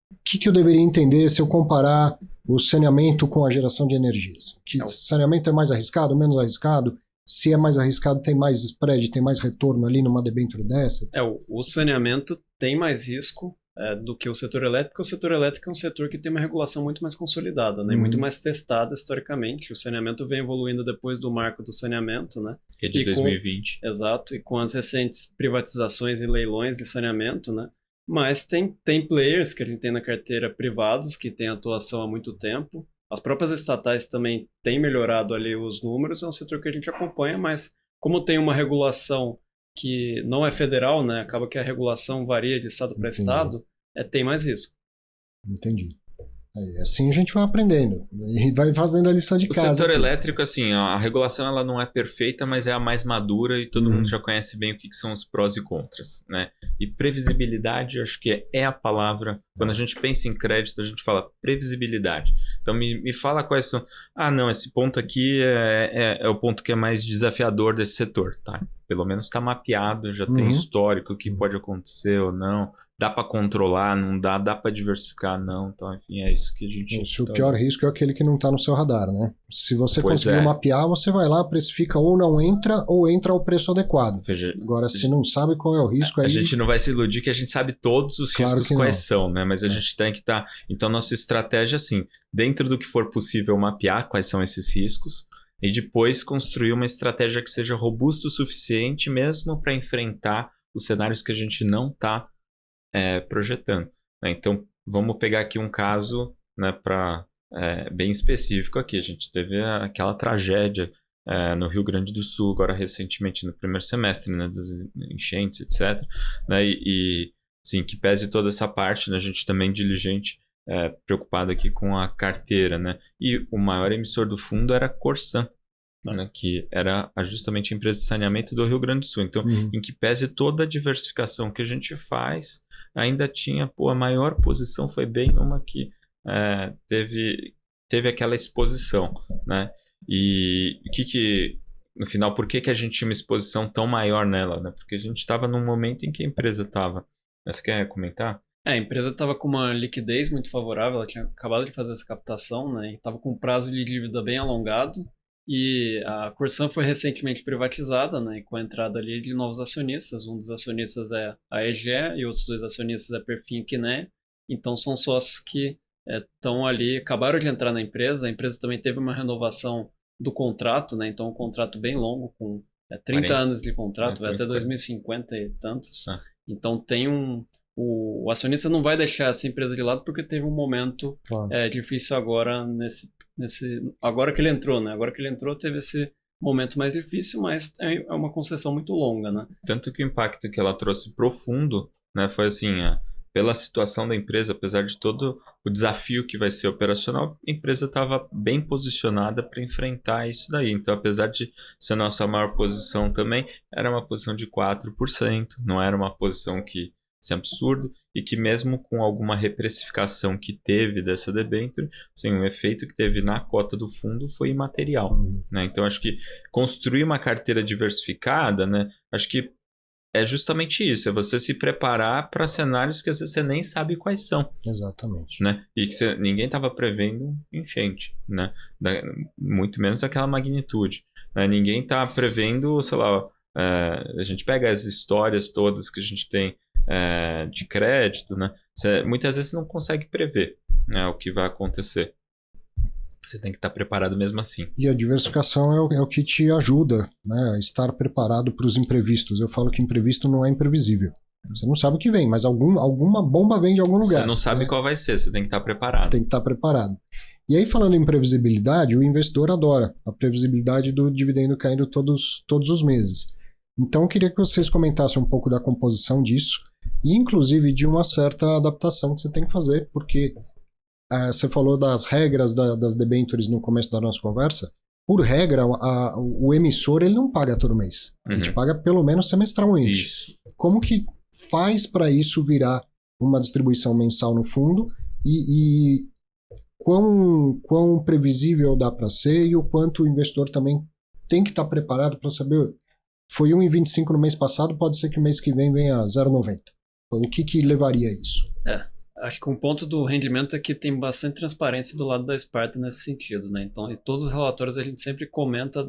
O que eu deveria entender se eu comparar o saneamento com a geração de energias? Saneamento é mais arriscado, menos arriscado? Se é mais arriscado, tem mais spread, tem mais retorno ali numa debênture dessa? O saneamento tem mais risco do que o setor elétrico, porque o setor elétrico é um setor que tem uma regulação muito mais consolidada, né? Muito mais testada historicamente. O saneamento vem evoluindo depois do marco do saneamento, né? Que é de 2020. Exato, e com as recentes privatizações e leilões de saneamento, né? Mas tem players que a gente tem na carteira privados que têm atuação há muito tempo. As próprias estatais também têm melhorado ali os números, é um setor que a gente acompanha, mas como tem uma regulação que não é federal, né? Acaba que a regulação varia de estado para estado, tem mais risco. Entendi. Aí, assim a gente vai aprendendo e vai fazendo a lição de casa. O setor elétrico, assim, a regulação ela não é perfeita, mas é a mais madura e todo mundo já conhece bem o que são os prós e contras, né? E previsibilidade, acho que é a palavra. Quando a gente pensa em crédito, a gente fala previsibilidade. Então, me fala quais são... Ah, não, esse ponto aqui é o ponto que é mais desafiador desse setor, tá? Pelo menos está mapeado, já tem histórico, o que pode acontecer ou não. Dá para controlar, não dá para diversificar, não. Então, enfim, é isso que a gente... O pior risco é aquele que não está no seu radar, né? Se você conseguir mapear, você vai lá, precifica ou não entra, ou entra ao preço adequado. Veja, agora, se não sabe qual é o risco... A gente não vai se iludir que a gente sabe todos os riscos quais são, né? Mas a gente tem que estar... Então, nossa estratégia, assim, dentro do que for possível mapear quais são esses riscos, e depois construir uma estratégia que seja robusta o suficiente mesmo para enfrentar os cenários que a gente não está projetando, né? Então, vamos pegar aqui um caso, né, bem específico aqui. A gente teve aquela tragédia no Rio Grande do Sul, agora recentemente no primeiro semestre, né, das enchentes, etc. Né, e sim, que pese toda essa parte, né, a gente também diligente, preocupado aqui com a carteira, né? E o maior emissor do fundo era a Corsan, né? Que era justamente a empresa de saneamento do Rio Grande do Sul. Então, em que pese toda a diversificação que a gente faz, ainda tinha, a maior posição foi bem uma que teve aquela exposição, né? E no final, por que a gente tinha uma exposição tão maior nela, né? Porque a gente estava num momento em que a empresa estava... Você quer comentar? A empresa estava com uma liquidez muito favorável, ela tinha acabado de fazer essa captação, né? E estava com um prazo de dívida bem alongado. E a Corsan foi recentemente privatizada, né? E com a entrada ali de novos acionistas. Um dos acionistas é a EGE e outros dois acionistas é a Perfin e Quiné. Então são sócios que estão ali, acabaram de entrar na empresa. A empresa também teve uma renovação do contrato, né? Então um contrato bem longo, com 30 anos de contrato, vai até 2050 e tantos. Então tem o acionista não vai deixar essa empresa de lado porque teve um momento difícil agora agora que ele entrou, né? Agora que ele entrou teve esse momento mais difícil, mas é uma concessão muito longa, né? Tanto que o impacto que ela trouxe profundo, né, foi assim, pela situação da empresa, apesar de todo o desafio que vai ser operacional, a empresa estava bem posicionada para enfrentar isso daí. Então, apesar de ser a nossa maior posição também, era uma posição de 4%, não era uma posição que isso é absurdo, e que mesmo com alguma reprecificação que teve dessa debênture, assim, o efeito que teve na cota do fundo foi imaterial, né? Então, acho que construir uma carteira diversificada, né, acho que é justamente isso, é você se preparar para cenários que às vezes você nem sabe quais são. Exatamente. Né? E que ninguém estava prevendo enchente, né? Muito menos daquela magnitude. Né? Ninguém está prevendo, sei lá, a gente pega as histórias todas que a gente tem de crédito, né? Muitas vezes você não consegue prever, né, o que vai acontecer. Você tem que estar preparado mesmo assim. E a diversificação é o que te ajuda, né, a estar preparado para os imprevistos. Eu falo que imprevisto não é imprevisível. Você não sabe o que vem, mas alguma bomba vem de algum lugar. Você não sabe qual vai ser, você tem que estar preparado. Tem que estar preparado. E aí, falando em previsibilidade, o investidor adora a previsibilidade do dividendo caindo todos os meses. Então, eu queria que vocês comentassem um pouco da composição disso e, inclusive, de uma certa adaptação que você tem que fazer, porque você falou das regras das debêntures no começo da nossa conversa. Por regra, o emissor ele não paga todo mês. A gente paga pelo menos semestralmente. Isso. Como que faz para isso virar uma distribuição mensal no fundo e quão previsível dá para ser e o quanto o investidor também tem que estar preparado para saber, foi 1,25 no mês passado, pode ser que o mês que vem venha 0,90. O que levaria a isso? Acho que um ponto do rendimento é que tem bastante transparência do lado da Sparta nesse sentido, né? Então, em todos os relatórios a gente sempre comenta,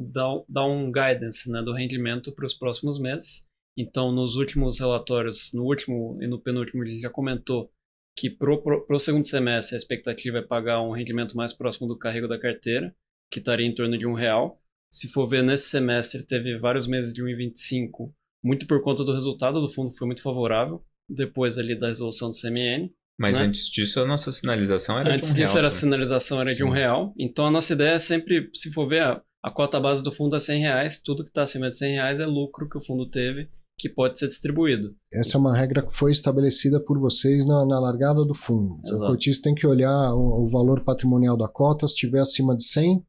dá um guidance, né, do rendimento para os próximos meses. Então, nos últimos relatórios, no último e no penúltimo, a gente já comentou que pro segundo semestre a expectativa é pagar um rendimento mais próximo do carrego da carteira, que estaria em torno de R$1. Se for ver, nesse semestre teve vários meses de 1,25, muito por conta do resultado do fundo, que foi muito favorável, depois ali da resolução do CMN. Mas né? Antes disso, a nossa sinalização era de Antes R$1. disso, a sinalização era de R$1. Então, a nossa ideia é sempre, se for ver, a cota base do fundo é R$100, tudo que está acima de R$100 é lucro que o fundo teve, que pode ser distribuído. Essa é uma regra que foi estabelecida por vocês na largada do fundo. O cotista tem que olhar o valor patrimonial da cota, se estiver acima de 100,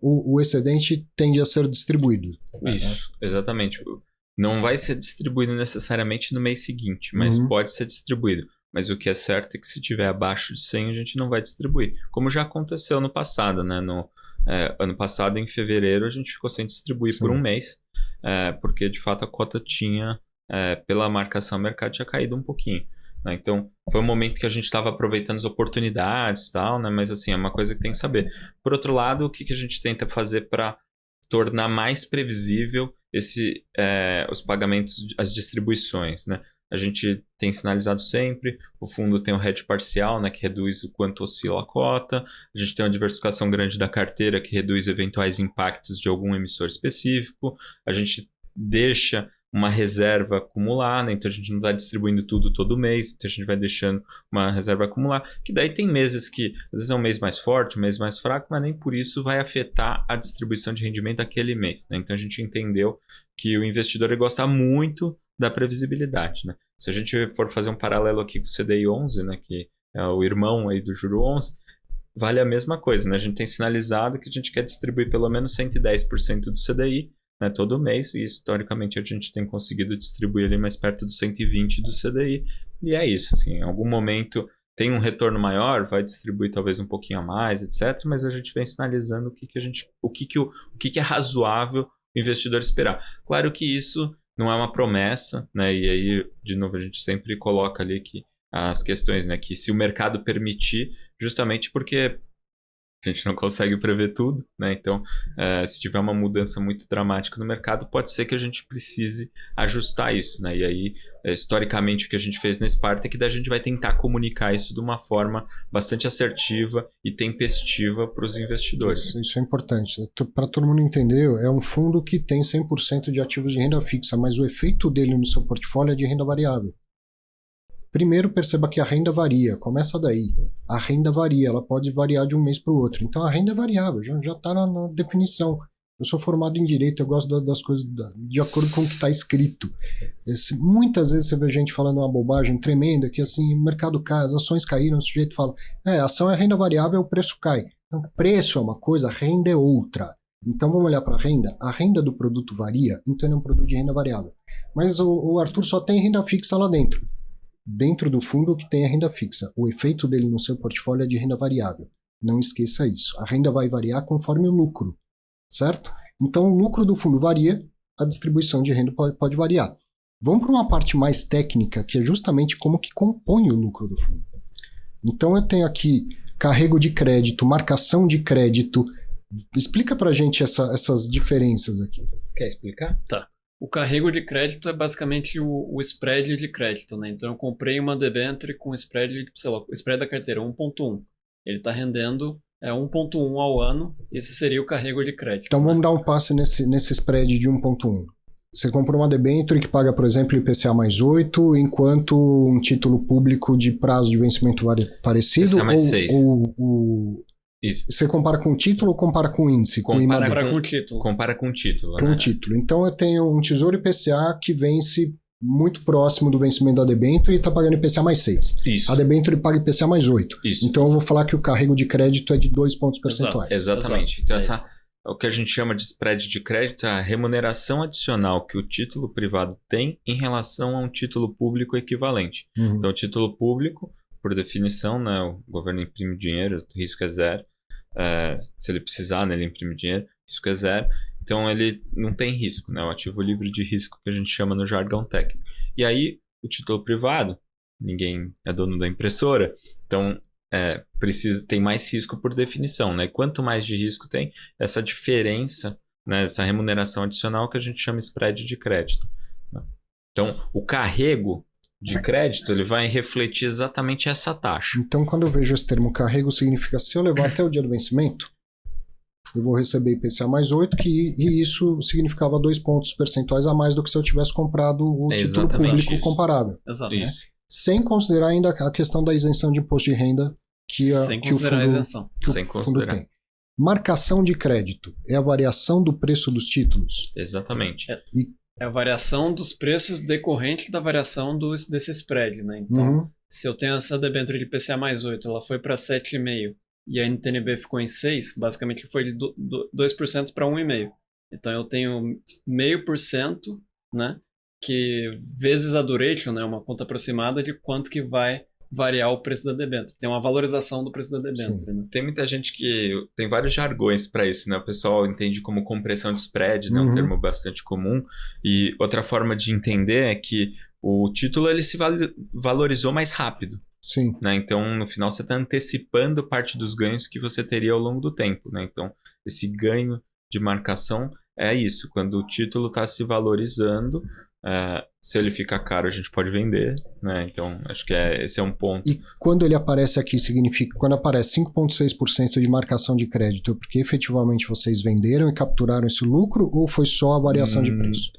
o excedente tende a ser distribuído. Isso, exatamente. Não vai ser distribuído necessariamente no mês seguinte, mas pode ser distribuído. Mas o que é certo é que se tiver abaixo de 100, a gente não vai distribuir. Como já aconteceu no passado, né? Ano passado, em fevereiro, a gente ficou sem distribuir por um mês, porque de fato a cota tinha, pela marcação ao mercado, tinha caído um pouquinho. Né? Então, foi um momento que a gente estava aproveitando as oportunidades e tal, né? Mas assim, é uma coisa que tem que saber. Por outro lado, o que a gente tenta fazer para tornar mais previsível os pagamentos, as distribuições, né? A gente tem sinalizado sempre, o fundo tem o hedge parcial, né, que reduz o quanto oscila a cota, a gente tem uma diversificação grande da carteira, que reduz eventuais impactos de algum emissor específico, a gente deixa uma reserva acumular, né? Então a gente não está distribuindo tudo todo mês, então a gente vai deixando uma reserva acumular, que daí tem meses que, às vezes é um mês mais forte, um mês mais fraco, mas nem por isso vai afetar a distribuição de rendimento daquele mês, né? Então a gente entendeu que o investidor gosta muito da previsibilidade, né? Se a gente for fazer um paralelo aqui com o CDI 11, né, que é o irmão aí do juro 11, vale a mesma coisa, né? A gente tem sinalizado que a gente quer distribuir pelo menos 110% do CDI, né, todo mês, e historicamente a gente tem conseguido distribuir ali mais perto do 120% do CDI, e é isso, assim, em algum momento tem um retorno maior, vai distribuir talvez um pouquinho a mais, etc., mas a gente vem sinalizando o que é razoável o investidor esperar. Claro que isso não é uma promessa, né, e aí, de novo, a gente sempre coloca ali que as questões, né, que se o mercado permitir, justamente porque a gente não consegue prever tudo, né? Então, se tiver uma mudança muito dramática no mercado, pode ser que a gente precise ajustar isso, né? E aí, historicamente, o que a gente fez nesse parte é que daí a gente vai tentar comunicar isso de uma forma bastante assertiva e tempestiva para os investidores. Isso é importante. Para todo mundo entender, é um fundo que tem 100% de ativos de renda fixa, mas o efeito dele no seu portfólio é de renda variável. Primeiro, perceba que a renda varia, começa daí. A renda varia, ela pode variar de um mês para o outro. Então, a renda é variável, já está na definição. Eu sou formado em Direito, eu gosto das coisas de acordo com o que está escrito. Muitas vezes você vê gente falando uma bobagem tremenda, que assim, o mercado cai, as ações caíram, o sujeito fala, a ação é renda variável, o preço cai. Então, preço é uma coisa, a renda é outra. Então, vamos olhar para a renda do produto varia, então ele é um produto de renda variável. Mas o Arthur só tem renda fixa lá dentro. Dentro do fundo que tem a renda fixa. O efeito dele no seu portfólio é de renda variável. Não esqueça isso. A renda vai variar conforme o lucro, certo? Então, o lucro do fundo varia, a distribuição de renda pode variar. Vamos para uma parte mais técnica, que é justamente como que compõe o lucro do fundo. Então, eu tenho aqui carrego de crédito, marcação de crédito. Explica para a gente essas diferenças aqui. Quer explicar? Tá. O carrego de crédito é basicamente o spread de crédito, né? Então eu comprei uma debênture com spread, sei lá, o spread da carteira 1.1. Ele está rendendo 1.1 ao ano, esse seria o carrego de crédito. Então vamos dar um passe nesse spread de 1.1. Você comprou uma debênture que paga, por exemplo, IPCA mais 8, enquanto um título público de prazo de vencimento parecido, IPCA mais 6. Isso. Você compara com o título ou compara com o índice? Compara com o título. Compara com o título. Com né? o título. Então eu tenho um Tesouro IPCA que vence muito próximo do vencimento da debênture e está pagando IPCA mais 6. Isso. A debênture paga IPCA mais 8. Isso. Então eu vou falar que o carrego de crédito é de 2 pontos percentuais. Exatamente. Então o que a gente chama de spread de crédito é a remuneração adicional que o título privado tem em relação a um título público equivalente. Então o título público, por definição, né, o governo imprime dinheiro, o risco é zero. Se ele precisar, né, ele imprime dinheiro, risco é zero. Então ele não tem risco, né? O ativo livre de risco que a gente chama no jargão técnico. E aí o título privado, ninguém é dono da impressora, então tem mais risco por definição, né? E quanto mais de risco tem, essa diferença, né, essa remuneração adicional que a gente chama spread de crédito. Né? Então o carrego de crédito, ele vai refletir exatamente essa taxa. Então, quando eu vejo esse termo carrego, significa se eu levar até o dia do vencimento, eu vou receber IPCA mais 8, e isso significava 2 pontos percentuais a mais do que se eu tivesse comprado o título público isso. comparável. Exato. Né? Sem considerar ainda a questão da isenção de imposto de renda Sem considerar a isenção. Sem considerar. Tem. Marcação de crédito é a variação do preço dos títulos. Exatamente. É a variação dos preços decorrente da variação desse spread, né? Então, se eu tenho essa debênture de IPCA mais 8, ela foi para 7,5 e a NTNB ficou em 6, basicamente foi de 2% para 1,5. Então eu tenho 0,5%, né? Que vezes a duration, né? Uma conta aproximada de quanto que vai variar o preço da debênture. Tem uma valorização do preço da debênture, né? Tem muita gente que tem vários jargões para isso, né? O pessoal entende como compressão de spread, né? Um termo bastante comum. E outra forma de entender é que o título ele se valorizou mais rápido. Sim. Né? Então, no final, você está antecipando parte dos ganhos que você teria ao longo do tempo. Né? Então, esse ganho de marcação é isso. Quando o título está se valorizando, se ele ficar caro, a gente pode vender. Né? Então, acho que esse é um ponto. E quando ele aparece aqui, significa quando aparece 5,6% de marcação de crédito, é porque efetivamente vocês venderam e capturaram esse lucro, ou foi só a variação de preço?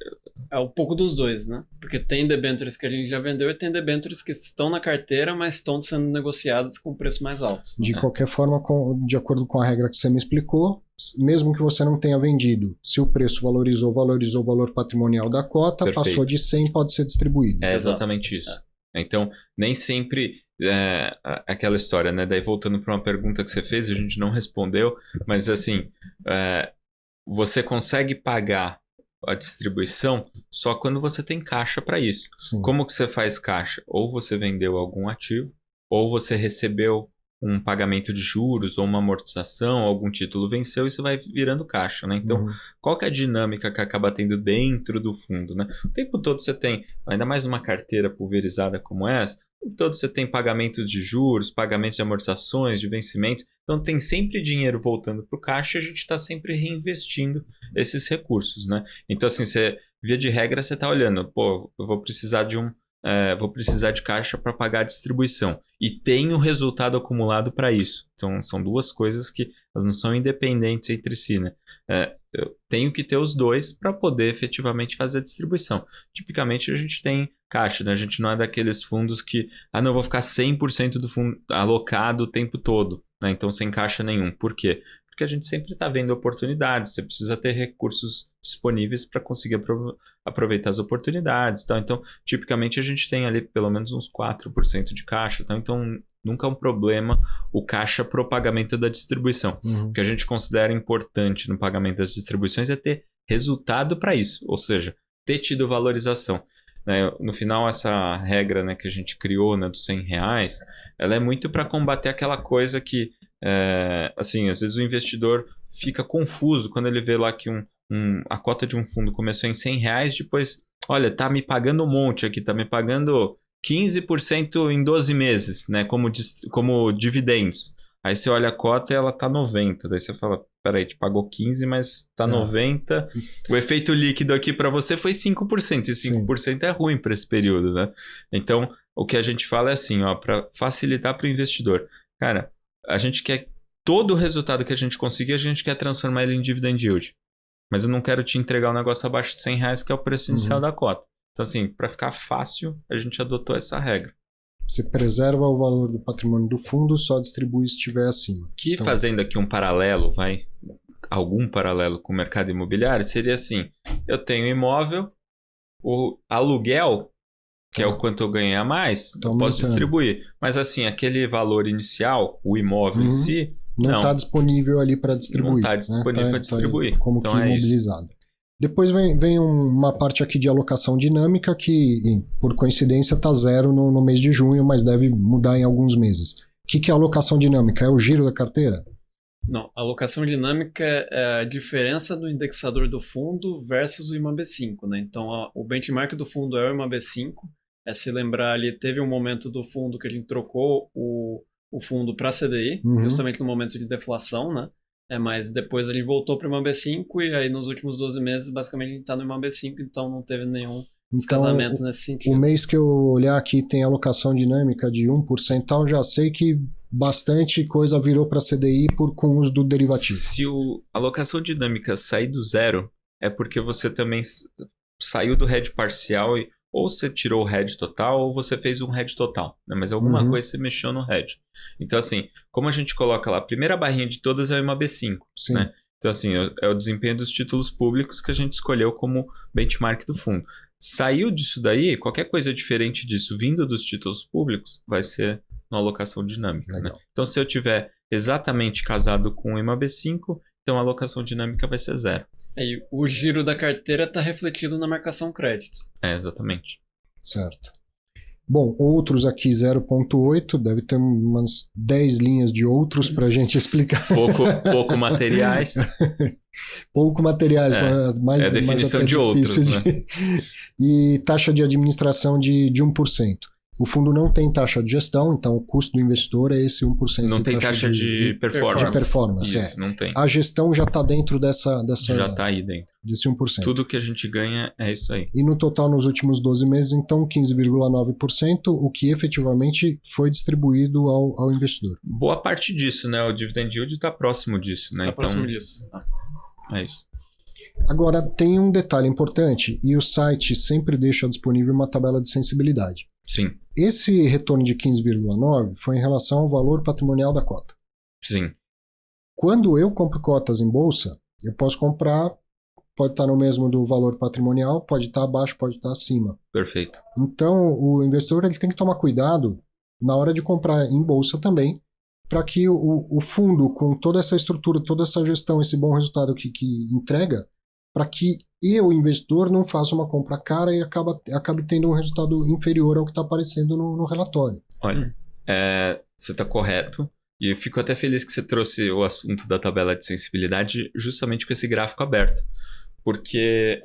É um pouco dos dois, né? Porque tem debêntures que a gente já vendeu e tem debêntures que estão na carteira, mas estão sendo negociadas com preço mais altos. De qualquer forma, de acordo com a regra que você me explicou, mesmo que você não tenha vendido, se o preço valorizou o valor patrimonial da cota, Perfeito. Passou de 100, pode ser distribuído. É exatamente isso. Então, nem sempre aquela história, né? Daí voltando para uma pergunta que você fez, a gente não respondeu, mas assim, você consegue pagar a distribuição só quando você tem caixa para isso. Sim. Como que você faz caixa? Ou você vendeu algum ativo, ou você recebeu um pagamento de juros, ou uma amortização, algum título venceu, e isso vai virando caixa, né? Então, qual que é a dinâmica que acaba tendo dentro do fundo, né? O tempo todo você tem, ainda mais uma carteira pulverizada como essa, o tempo todo você tem pagamentos de juros, pagamentos de amortizações, de vencimentos, então tem sempre dinheiro voltando para o caixa e a gente está sempre reinvestindo esses recursos, né? Então, assim, via de regra, você está olhando, pô, eu vou precisar de caixa para pagar a distribuição. E tem o resultado acumulado para isso. Então, são duas coisas que elas não são independentes entre si, né? Eu tenho que ter os dois para poder efetivamente fazer a distribuição. Tipicamente, a gente tem caixa, né? A gente não é daqueles fundos que, não, eu vou ficar 100% do fundo alocado o tempo todo, né? Então, sem caixa nenhum. Por quê? Porque a gente sempre está vendo oportunidades, você precisa ter recursos disponíveis para conseguir aproveitar as oportunidades. Tá? Então, tipicamente, a gente tem ali pelo menos uns 4% de caixa. Tá? Então, nunca é um problema o caixa para o pagamento da distribuição. O que a gente considera importante no pagamento das distribuições é ter resultado para isso, ou seja, ter tido valorização. No final, essa regra, né, que a gente criou, né, dos R$100, ela é muito para combater aquela coisa que assim, às vezes o investidor fica confuso quando ele vê lá que a cota de um fundo começou em R$100, depois, olha, tá me pagando um monte aqui, tá me pagando 15% em 12 meses, né, como dividendos. Aí você olha a cota e ela tá 90, daí você fala, peraí, te pagou 15, mas tá 90. O efeito líquido aqui para você foi 5%, e 5% é ruim para esse período, né? Então, o que a gente fala é assim, ó, para facilitar para o investidor. Cara, a gente quer todo o resultado que a gente conseguir, a gente quer transformar ele em dividend yield. Mas eu não quero te entregar um negócio abaixo de R$100, que é o preço inicial da cota. Então, assim, para ficar fácil, a gente adotou essa regra. Você preserva o valor do patrimônio do fundo, só distribui se estiver acima. Que então, fazendo aqui um paralelo, algum paralelo com o mercado imobiliário, seria assim, eu tenho imóvel, o aluguel, que é o quanto eu ganhei a mais, eu posso distribuir. Mas assim, aquele valor inicial, o imóvel em si, não está disponível ali para distribuir. Não está disponível para distribuir. Como então que imobilizado. Depois vem uma parte aqui de alocação dinâmica que, por coincidência, está zero no mês de junho, mas deve mudar em alguns meses. O que é alocação dinâmica? É o giro da carteira? Não, a alocação dinâmica é a diferença do indexador do fundo versus o IMAB5, né? Então, o benchmark do fundo é o IMAB5. Se lembrar ali, teve um momento do fundo que a gente trocou o fundo para CDI, justamente no momento de deflação, né? Mas depois ele voltou para o IMAB5 e aí nos últimos 12 meses, basicamente, a gente está no IMAB5, então não teve nenhum descasamento nesse sentido. O mês que eu olhar aqui tem alocação dinâmica de 1% tal, já sei que bastante coisa virou para CDI com o uso do derivativo. Se a alocação dinâmica sair do zero, é porque você também saiu do hedge parcial ou você tirou o hedge total ou você fez um hedge total, né? Mas alguma coisa você mexeu no hedge. Então, assim, como a gente coloca lá, a primeira barrinha de todas é o IMAB5, né? Então, assim, é o desempenho dos títulos públicos que a gente escolheu como benchmark do fundo. Saiu disso daí, qualquer coisa diferente disso vindo dos títulos públicos vai ser na alocação dinâmica, né? Então, se eu tiver exatamente casado com o IMAB5, então a alocação dinâmica vai ser zero. E o giro da carteira está refletido na marcação crédito. Exatamente. Certo. Bom, outros aqui 0,8, deve ter umas 10 linhas de outros para a gente explicar. Pouco materiais. Pouco materiais, mais a definição de outros, né? E taxa de administração de 1%. O fundo não tem taxa de gestão, então o custo do investidor é esse 1%. Não tem taxa de performance. De performance, Isso, não tem. A gestão já está dentro dessa... Já está aí dentro. Desse 1%. Tudo que a gente ganha é isso aí. E no total, nos últimos 12 meses, então, 15,9%, o que efetivamente foi distribuído ao investidor. Boa parte disso, né? O dividend yield está próximo disso, né? Está próximo disso. É isso. Agora, tem um detalhe importante, e o site sempre deixa disponível uma tabela de sensibilidade. Sim. Esse retorno de 15,9 foi em relação ao valor patrimonial da cota. Sim. Quando eu compro cotas em bolsa, eu posso comprar, pode estar no mesmo do valor patrimonial, pode estar abaixo, pode estar acima. Perfeito. Então, o investidor ele tem que tomar cuidado na hora de comprar em bolsa também, para que o fundo, com toda essa estrutura, toda essa gestão, esse bom resultado que entrega, para que eu, investidor, não faça uma compra cara e acabe tendo um resultado inferior ao que está aparecendo no relatório. Olha, você está correto. E eu fico até feliz que você trouxe o assunto da tabela de sensibilidade justamente com esse gráfico aberto. Porque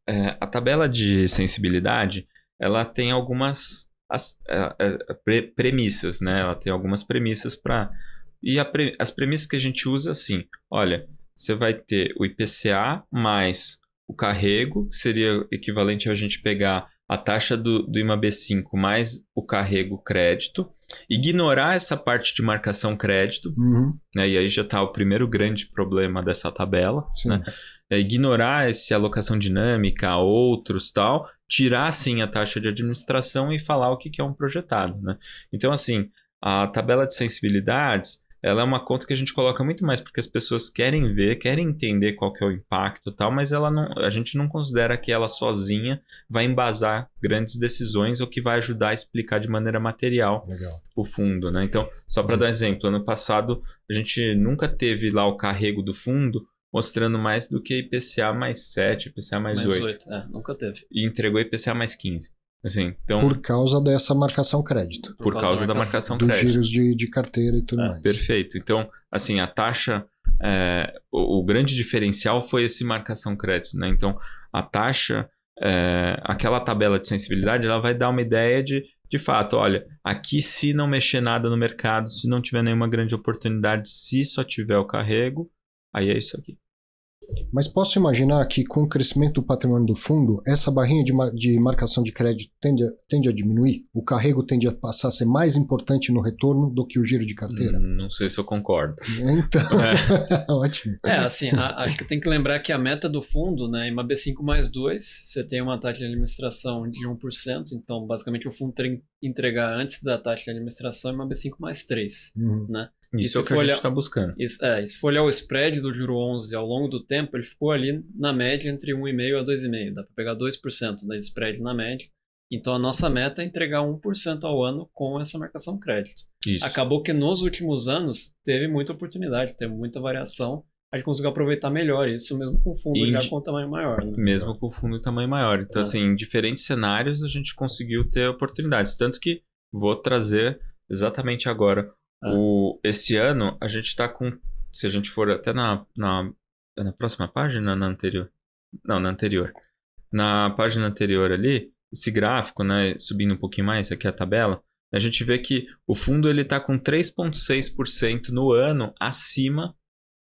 a tabela de sensibilidade, ela tem algumas premissas, né? Ela tem algumas premissas para... E as premissas que a gente usa, assim, olha, você vai ter o IPCA mais o carrego, que seria equivalente a gente pegar a taxa do IMAB5 mais o carrego crédito, ignorar essa parte de marcação crédito, né? E aí já está o primeiro grande problema dessa tabela, né? Ignorar essa alocação dinâmica, outros tal, tirar sim a taxa de administração e falar o que é um projetado, né? Então, assim, a tabela de sensibilidades, ela é uma conta que a gente coloca muito mais porque as pessoas querem ver, querem entender qual que é o impacto e tal, mas a gente não considera que ela sozinha vai embasar grandes decisões ou que vai ajudar a explicar de maneira material o fundo, né? Então, só para dar um exemplo, ano passado a gente nunca teve lá o carrego do fundo mostrando mais do que IPCA mais 7, IPCA mais 8. Nunca teve. E entregou IPCA mais 15. Assim, então, por causa dessa marcação crédito. Por causa da marcação dos crédito. Dos giros de carteira e tudo mais. Perfeito. Então, assim, a taxa... o grande diferencial foi esse marcação crédito, né? Então, a taxa... aquela tabela de sensibilidade, ela vai dar uma ideia de fato, olha, aqui se não mexer nada no mercado, se não tiver nenhuma grande oportunidade, se só tiver o carrego, aí é isso aqui. Mas posso imaginar que com o crescimento do patrimônio do fundo, essa barrinha de marcação de crédito tende a diminuir? O carrego tende a passar a ser mais importante no retorno do que o giro de carteira? Não sei se eu concordo. Então, ótimo. Assim, acho que tem que lembrar que a meta do fundo, né, IMAB5 mais 2, você tem uma taxa de administração de 1%, então basicamente o fundo tem que entregar antes da taxa de administração IMAB5 mais 3, né? Isso é o que a gente está buscando. Se for olhar o spread do juro 11 ao longo do tempo, ele ficou ali na média entre 1,5% a 2,5%. Dá para pegar 2% da spread na média. Então a nossa meta é entregar 1% ao ano com essa marcação crédito. Isso. Acabou que nos últimos anos teve muita oportunidade, teve muita variação. A gente conseguiu aproveitar melhor isso, mesmo com o fundo já com tamanho maior. Né? Mesmo com o fundo em tamanho maior. Então, assim, em diferentes cenários a gente conseguiu ter oportunidades. Tanto que vou trazer exatamente agora. Esse ano a gente está com, se a gente for até na próxima página, na anterior. Não, na anterior. Na página anterior ali, esse gráfico, né, subindo um pouquinho mais, aqui a tabela, a gente vê que o fundo ele está com 3,6% no ano acima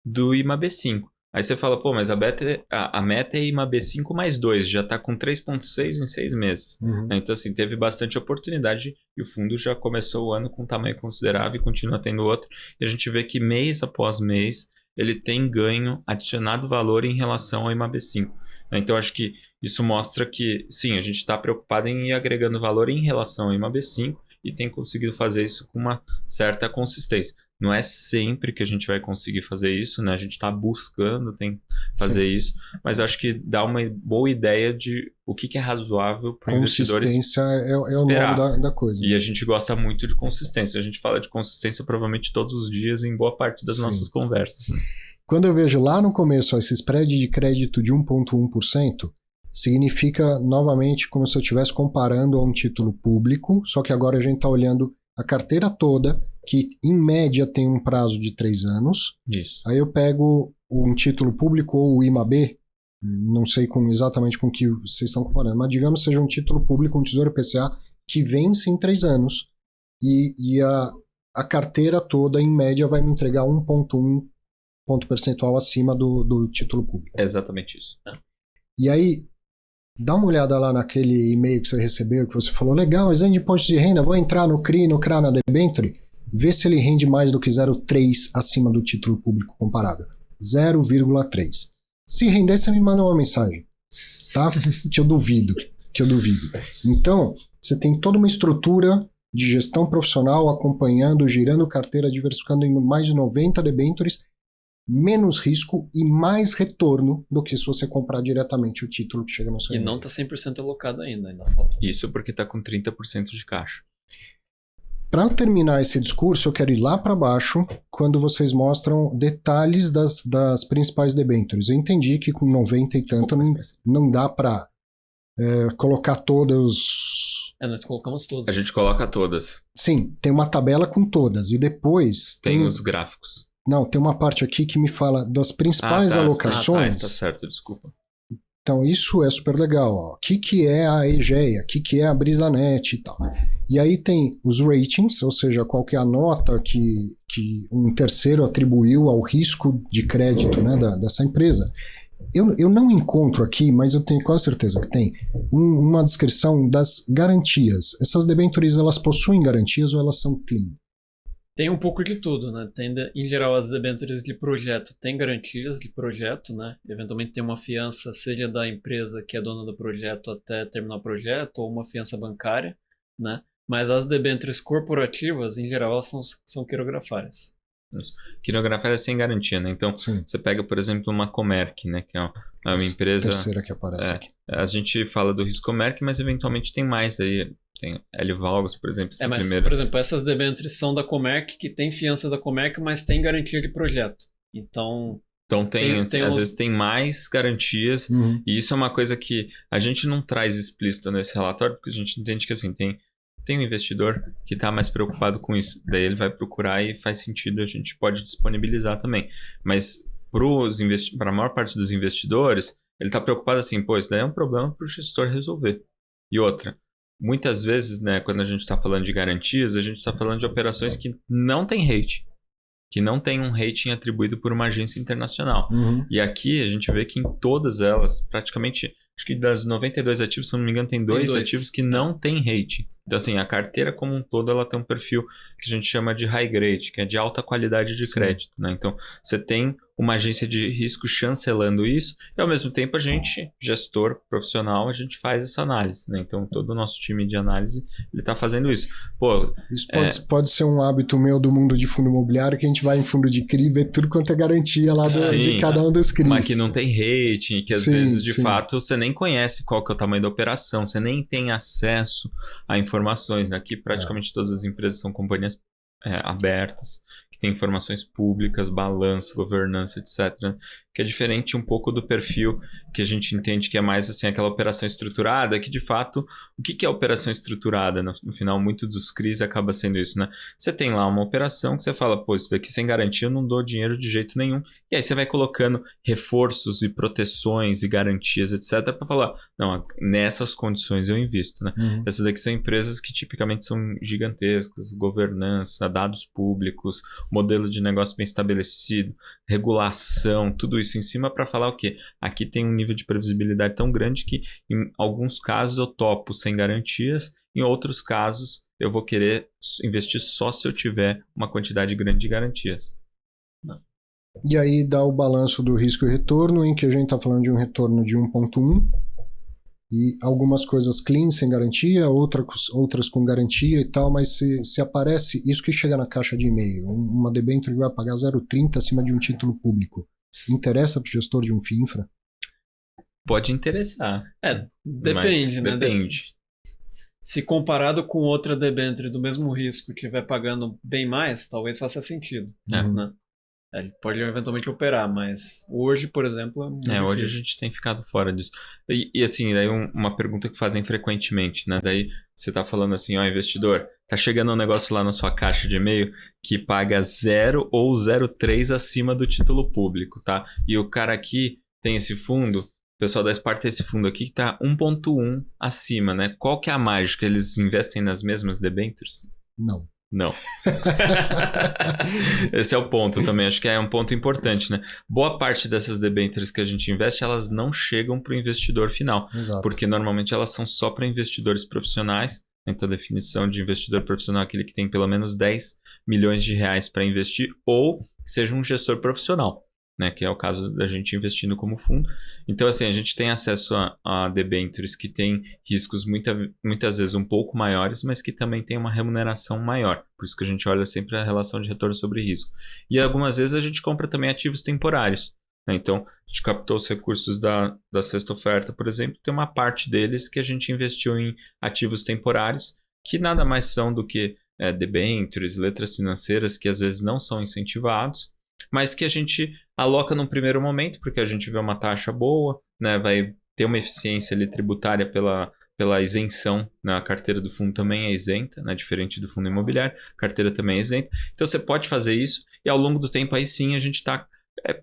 do IMAB5. Aí você fala, pô, mas a meta é ir uma B5 mais 2, já está com 3,6 em 6 meses. Então, assim, teve bastante oportunidade e o fundo já começou o ano com um tamanho considerável e continua tendo outro. E a gente vê que mês após mês ele tem ganho, adicionado valor em relação ao IMAB5. Então, acho que isso mostra que, sim, a gente está preocupado em ir agregando valor em relação ao IMAB5 e tem conseguido fazer isso com uma certa consistência. Não é sempre que a gente vai conseguir fazer isso, né? A gente está buscando fazer isso, mas acho que dá uma boa ideia de o que é razoável para o investidor esperar. Consistência é o nome da coisa. E a gente gosta muito de consistência. A gente fala de consistência provavelmente todos os dias em boa parte das nossas conversas. Né? Quando eu vejo lá no começo esse spread de crédito de 1,1%, significa novamente como se eu estivesse comparando a um título público, só que agora a gente está olhando a carteira toda, que em média tem um prazo de 3 anos. Isso. Aí eu pego um título público ou o IMAB, não sei exatamente com que vocês estão comparando, mas digamos seja um título público, um Tesouro IPCA, que vence em 3 anos e a carteira toda, em média, vai me entregar 1,1 ponto percentual acima do título público. É exatamente isso. E aí, dá uma olhada lá naquele e-mail que você recebeu, que você falou, legal, exame de imposto de renda, vou entrar no CRI, no CRA, na debenture, vê se ele rende mais do que 0,3 acima do título público comparável. 0,3. Se render, você me manda uma mensagem, tá? que eu duvido. Então, você tem toda uma estrutura de gestão profissional acompanhando, girando carteira, diversificando em mais de 90 debentures, menos risco e mais retorno do que se você comprar diretamente o título que chega no seu e e-mail. não está 100% alocado ainda falta. Isso porque está com 30% de caixa. Para terminar esse discurso, eu quero ir lá para baixo quando vocês mostram detalhes das principais debêntures. Eu entendi que com 90 e tanto não dá para colocar todos... nós colocamos todos. A gente coloca todas. Sim, tem uma tabela com todas e depois... Tem os gráficos. Não, tem uma parte aqui que me fala das principais alocações. Está certo, desculpa. Então, isso é super legal. Ó. O que é a EGEA? O que é a Brisanet e tal. E aí tem os ratings, ou seja, qual que é a nota que um terceiro atribuiu ao risco de crédito, né, dessa empresa. Eu não encontro aqui, mas eu tenho quase certeza que tem, uma descrição das garantias. Essas debêntures, elas possuem garantias ou elas são clean? Tem um pouco de tudo, né? Em geral, as debêntures de projeto têm garantias de projeto, né? Eventualmente tem uma fiança, seja da empresa que é dona do projeto até terminar o projeto, ou uma fiança bancária, né? Mas as debêntures corporativas, em geral, elas são quirografárias. Isso. Quirografária sem garantia, né? Então, Sim. Você pega, por exemplo, uma Comerc, né? Que é uma empresa... Terceira que aparece aqui. A gente fala do risco Comerc, mas eventualmente tem mais aí. Tem L-Valgos, por exemplo. Por exemplo, essas debêntures são da Comerc, que tem fiança da Comerc, mas tem garantia de projeto. Então às vezes tem mais garantias, e isso é uma coisa que a gente não traz explícito nesse relatório, porque a gente entende que assim, tem um investidor que está mais preocupado com isso. Daí ele vai procurar e faz sentido, a gente pode disponibilizar também. Mas para a maior parte dos investidores, ele está preocupado assim, pô, isso daí é um problema para o gestor resolver. E outra, muitas vezes, né, quando a gente está falando de garantias, a gente está falando de operações que não tem rating, que não tem um rating atribuído por uma agência internacional. E aqui a gente vê que em todas elas, praticamente, acho que das 92 ativos, se não me engano, tem dois ativos que não tem rating. Então, assim, a carteira como um todo, ela tem um perfil que a gente chama de high grade, que é de alta qualidade de crédito, né? Então, você tem uma agência de risco chancelando isso e, ao mesmo tempo, a gente, gestor profissional, a gente faz essa análise, né? Então, todo o nosso time de análise, ele está fazendo isso. Pô, isso pode ser um hábito meu do mundo de fundo imobiliário, que a gente vai em fundo de CRI e vê tudo quanto é garantia lá de cada um dos CRIs. Mas que não tem rating, que às vezes, de fato, você nem conhece qual que é o tamanho da operação, você nem tem acesso a informações, né? Aqui praticamente todas as empresas são companhias abertas, que tem informações públicas, balanço, governança, etc. Que é diferente um pouco do perfil que a gente entende que é mais assim aquela operação estruturada, que de fato, o que é operação estruturada? No final, muito dos CRIs acaba sendo isso, né? Você tem lá uma operação que você fala, pô, isso daqui sem garantia eu não dou dinheiro de jeito nenhum. E aí você vai colocando reforços e proteções e garantias, etc. para falar, não, nessas condições eu invisto, né? Essas daqui são empresas que tipicamente são gigantescas, governança, dados públicos, modelo de negócio bem estabelecido, regulação, tudo isso isso em cima para falar o quê? Aqui tem um nível de previsibilidade tão grande que em alguns casos eu topo sem garantias, em outros casos eu vou querer investir só se eu tiver uma quantidade grande de garantias. E aí dá o balanço do risco e retorno, em que a gente está falando de um retorno de 1,1 e algumas coisas clean, sem garantia, outras com garantia e tal, mas se aparece isso que chega na caixa de e-mail, uma debênture que vai pagar 0,30 acima de um título público, interessa para o gestor de um FII Infra? Pode interessar. Depende, né? Depende. Se comparado com outra debênture do mesmo risco que estiver pagando bem mais, talvez faça sentido. Né? Ele pode eventualmente operar, mas hoje, por exemplo, é muito difícil. Hoje a gente tem ficado fora disso. E assim, daí uma pergunta que fazem frequentemente, né? Daí você tá falando assim, investidor, tá chegando um negócio lá na sua caixa de e-mail que paga 0 ou 0,3 acima do título público, tá? E o cara aqui tem esse fundo, o pessoal da Sparta tem esse fundo aqui que tá 1,1 acima, né? Qual que é a mágica? Eles investem nas mesmas debêntures? Não. Esse é o ponto também, acho que é um ponto importante, né? Boa parte dessas debêntures que a gente investe, elas não chegam para o investidor final. Exato. Porque normalmente elas são só para investidores profissionais. Então a definição de investidor profissional é aquele que tem pelo menos 10 milhões de reais para investir ou seja um gestor profissional, né, que é o caso da gente investindo como fundo. Então, assim, a gente tem acesso a debêntures que têm riscos muitas vezes um pouco maiores, mas que também tem uma remuneração maior. Por isso que a gente olha sempre a relação de retorno sobre risco. E algumas vezes a gente compra também ativos temporários, né? Então, a gente captou os recursos da sexta oferta, por exemplo, tem uma parte deles que a gente investiu em ativos temporários, que nada mais são do que debêntures, letras financeiras que às vezes não são incentivados, mas que a gente aloca num primeiro momento, porque a gente vê uma taxa boa, né? Vai ter uma eficiência ali tributária pela isenção, né? A carteira do fundo também é isenta, né? Diferente do fundo imobiliário, a carteira também é isenta. Então você pode fazer isso e ao longo do tempo aí sim a gente está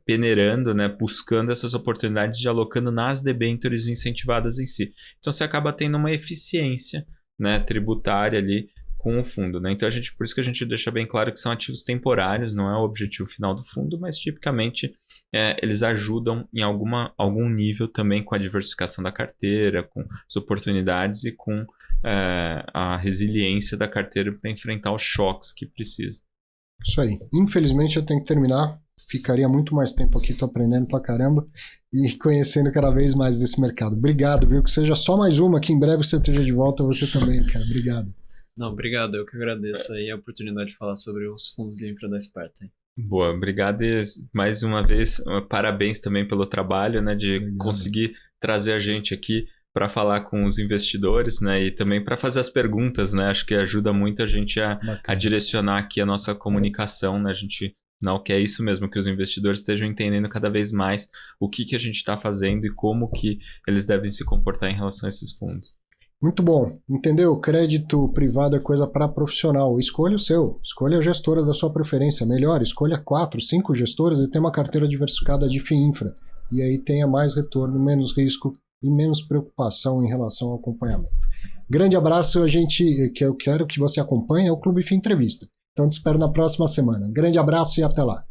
peneirando, né? Buscando essas oportunidades de alocando nas debêntures incentivadas em si. Então você acaba tendo uma eficiência, né? Tributária ali com o fundo, né? Então por isso que a gente deixa bem claro que são ativos temporários, não é o objetivo final do fundo, mas tipicamente eles ajudam em algum nível também com a diversificação da carteira, com as oportunidades e com a resiliência da carteira para enfrentar os choques que precisa. Isso aí. Infelizmente eu tenho que terminar. Ficaria muito mais tempo aqui, tô aprendendo pra caramba e conhecendo cada vez mais desse mercado. Obrigado, viu? Que seja só mais uma, que em breve você esteja de volta, você também, cara. Obrigado. Não, obrigado. Eu que agradeço aí a oportunidade de falar sobre os fundos de infra da Sparta. Boa, obrigado e mais uma vez, parabéns também pelo trabalho, né, de conseguir trazer a gente aqui para falar com os investidores, né, e também para fazer as perguntas, né, acho que ajuda muito a gente a direcionar aqui a nossa comunicação, né, a gente não quer isso mesmo, que os investidores estejam entendendo cada vez mais o que a gente está fazendo e como que eles devem se comportar em relação a esses fundos. Muito bom, entendeu? Crédito privado é coisa para profissional. Escolha o seu, escolha a gestora da sua preferência. Melhor, escolha 4, 5 gestoras e tenha uma carteira diversificada de FII Infra. E aí tenha mais retorno, menos risco e menos preocupação em relação ao acompanhamento. Grande abraço, que eu quero que você acompanhe é o Clube FII Entrevista. Então te espero na próxima semana. Grande abraço e até lá.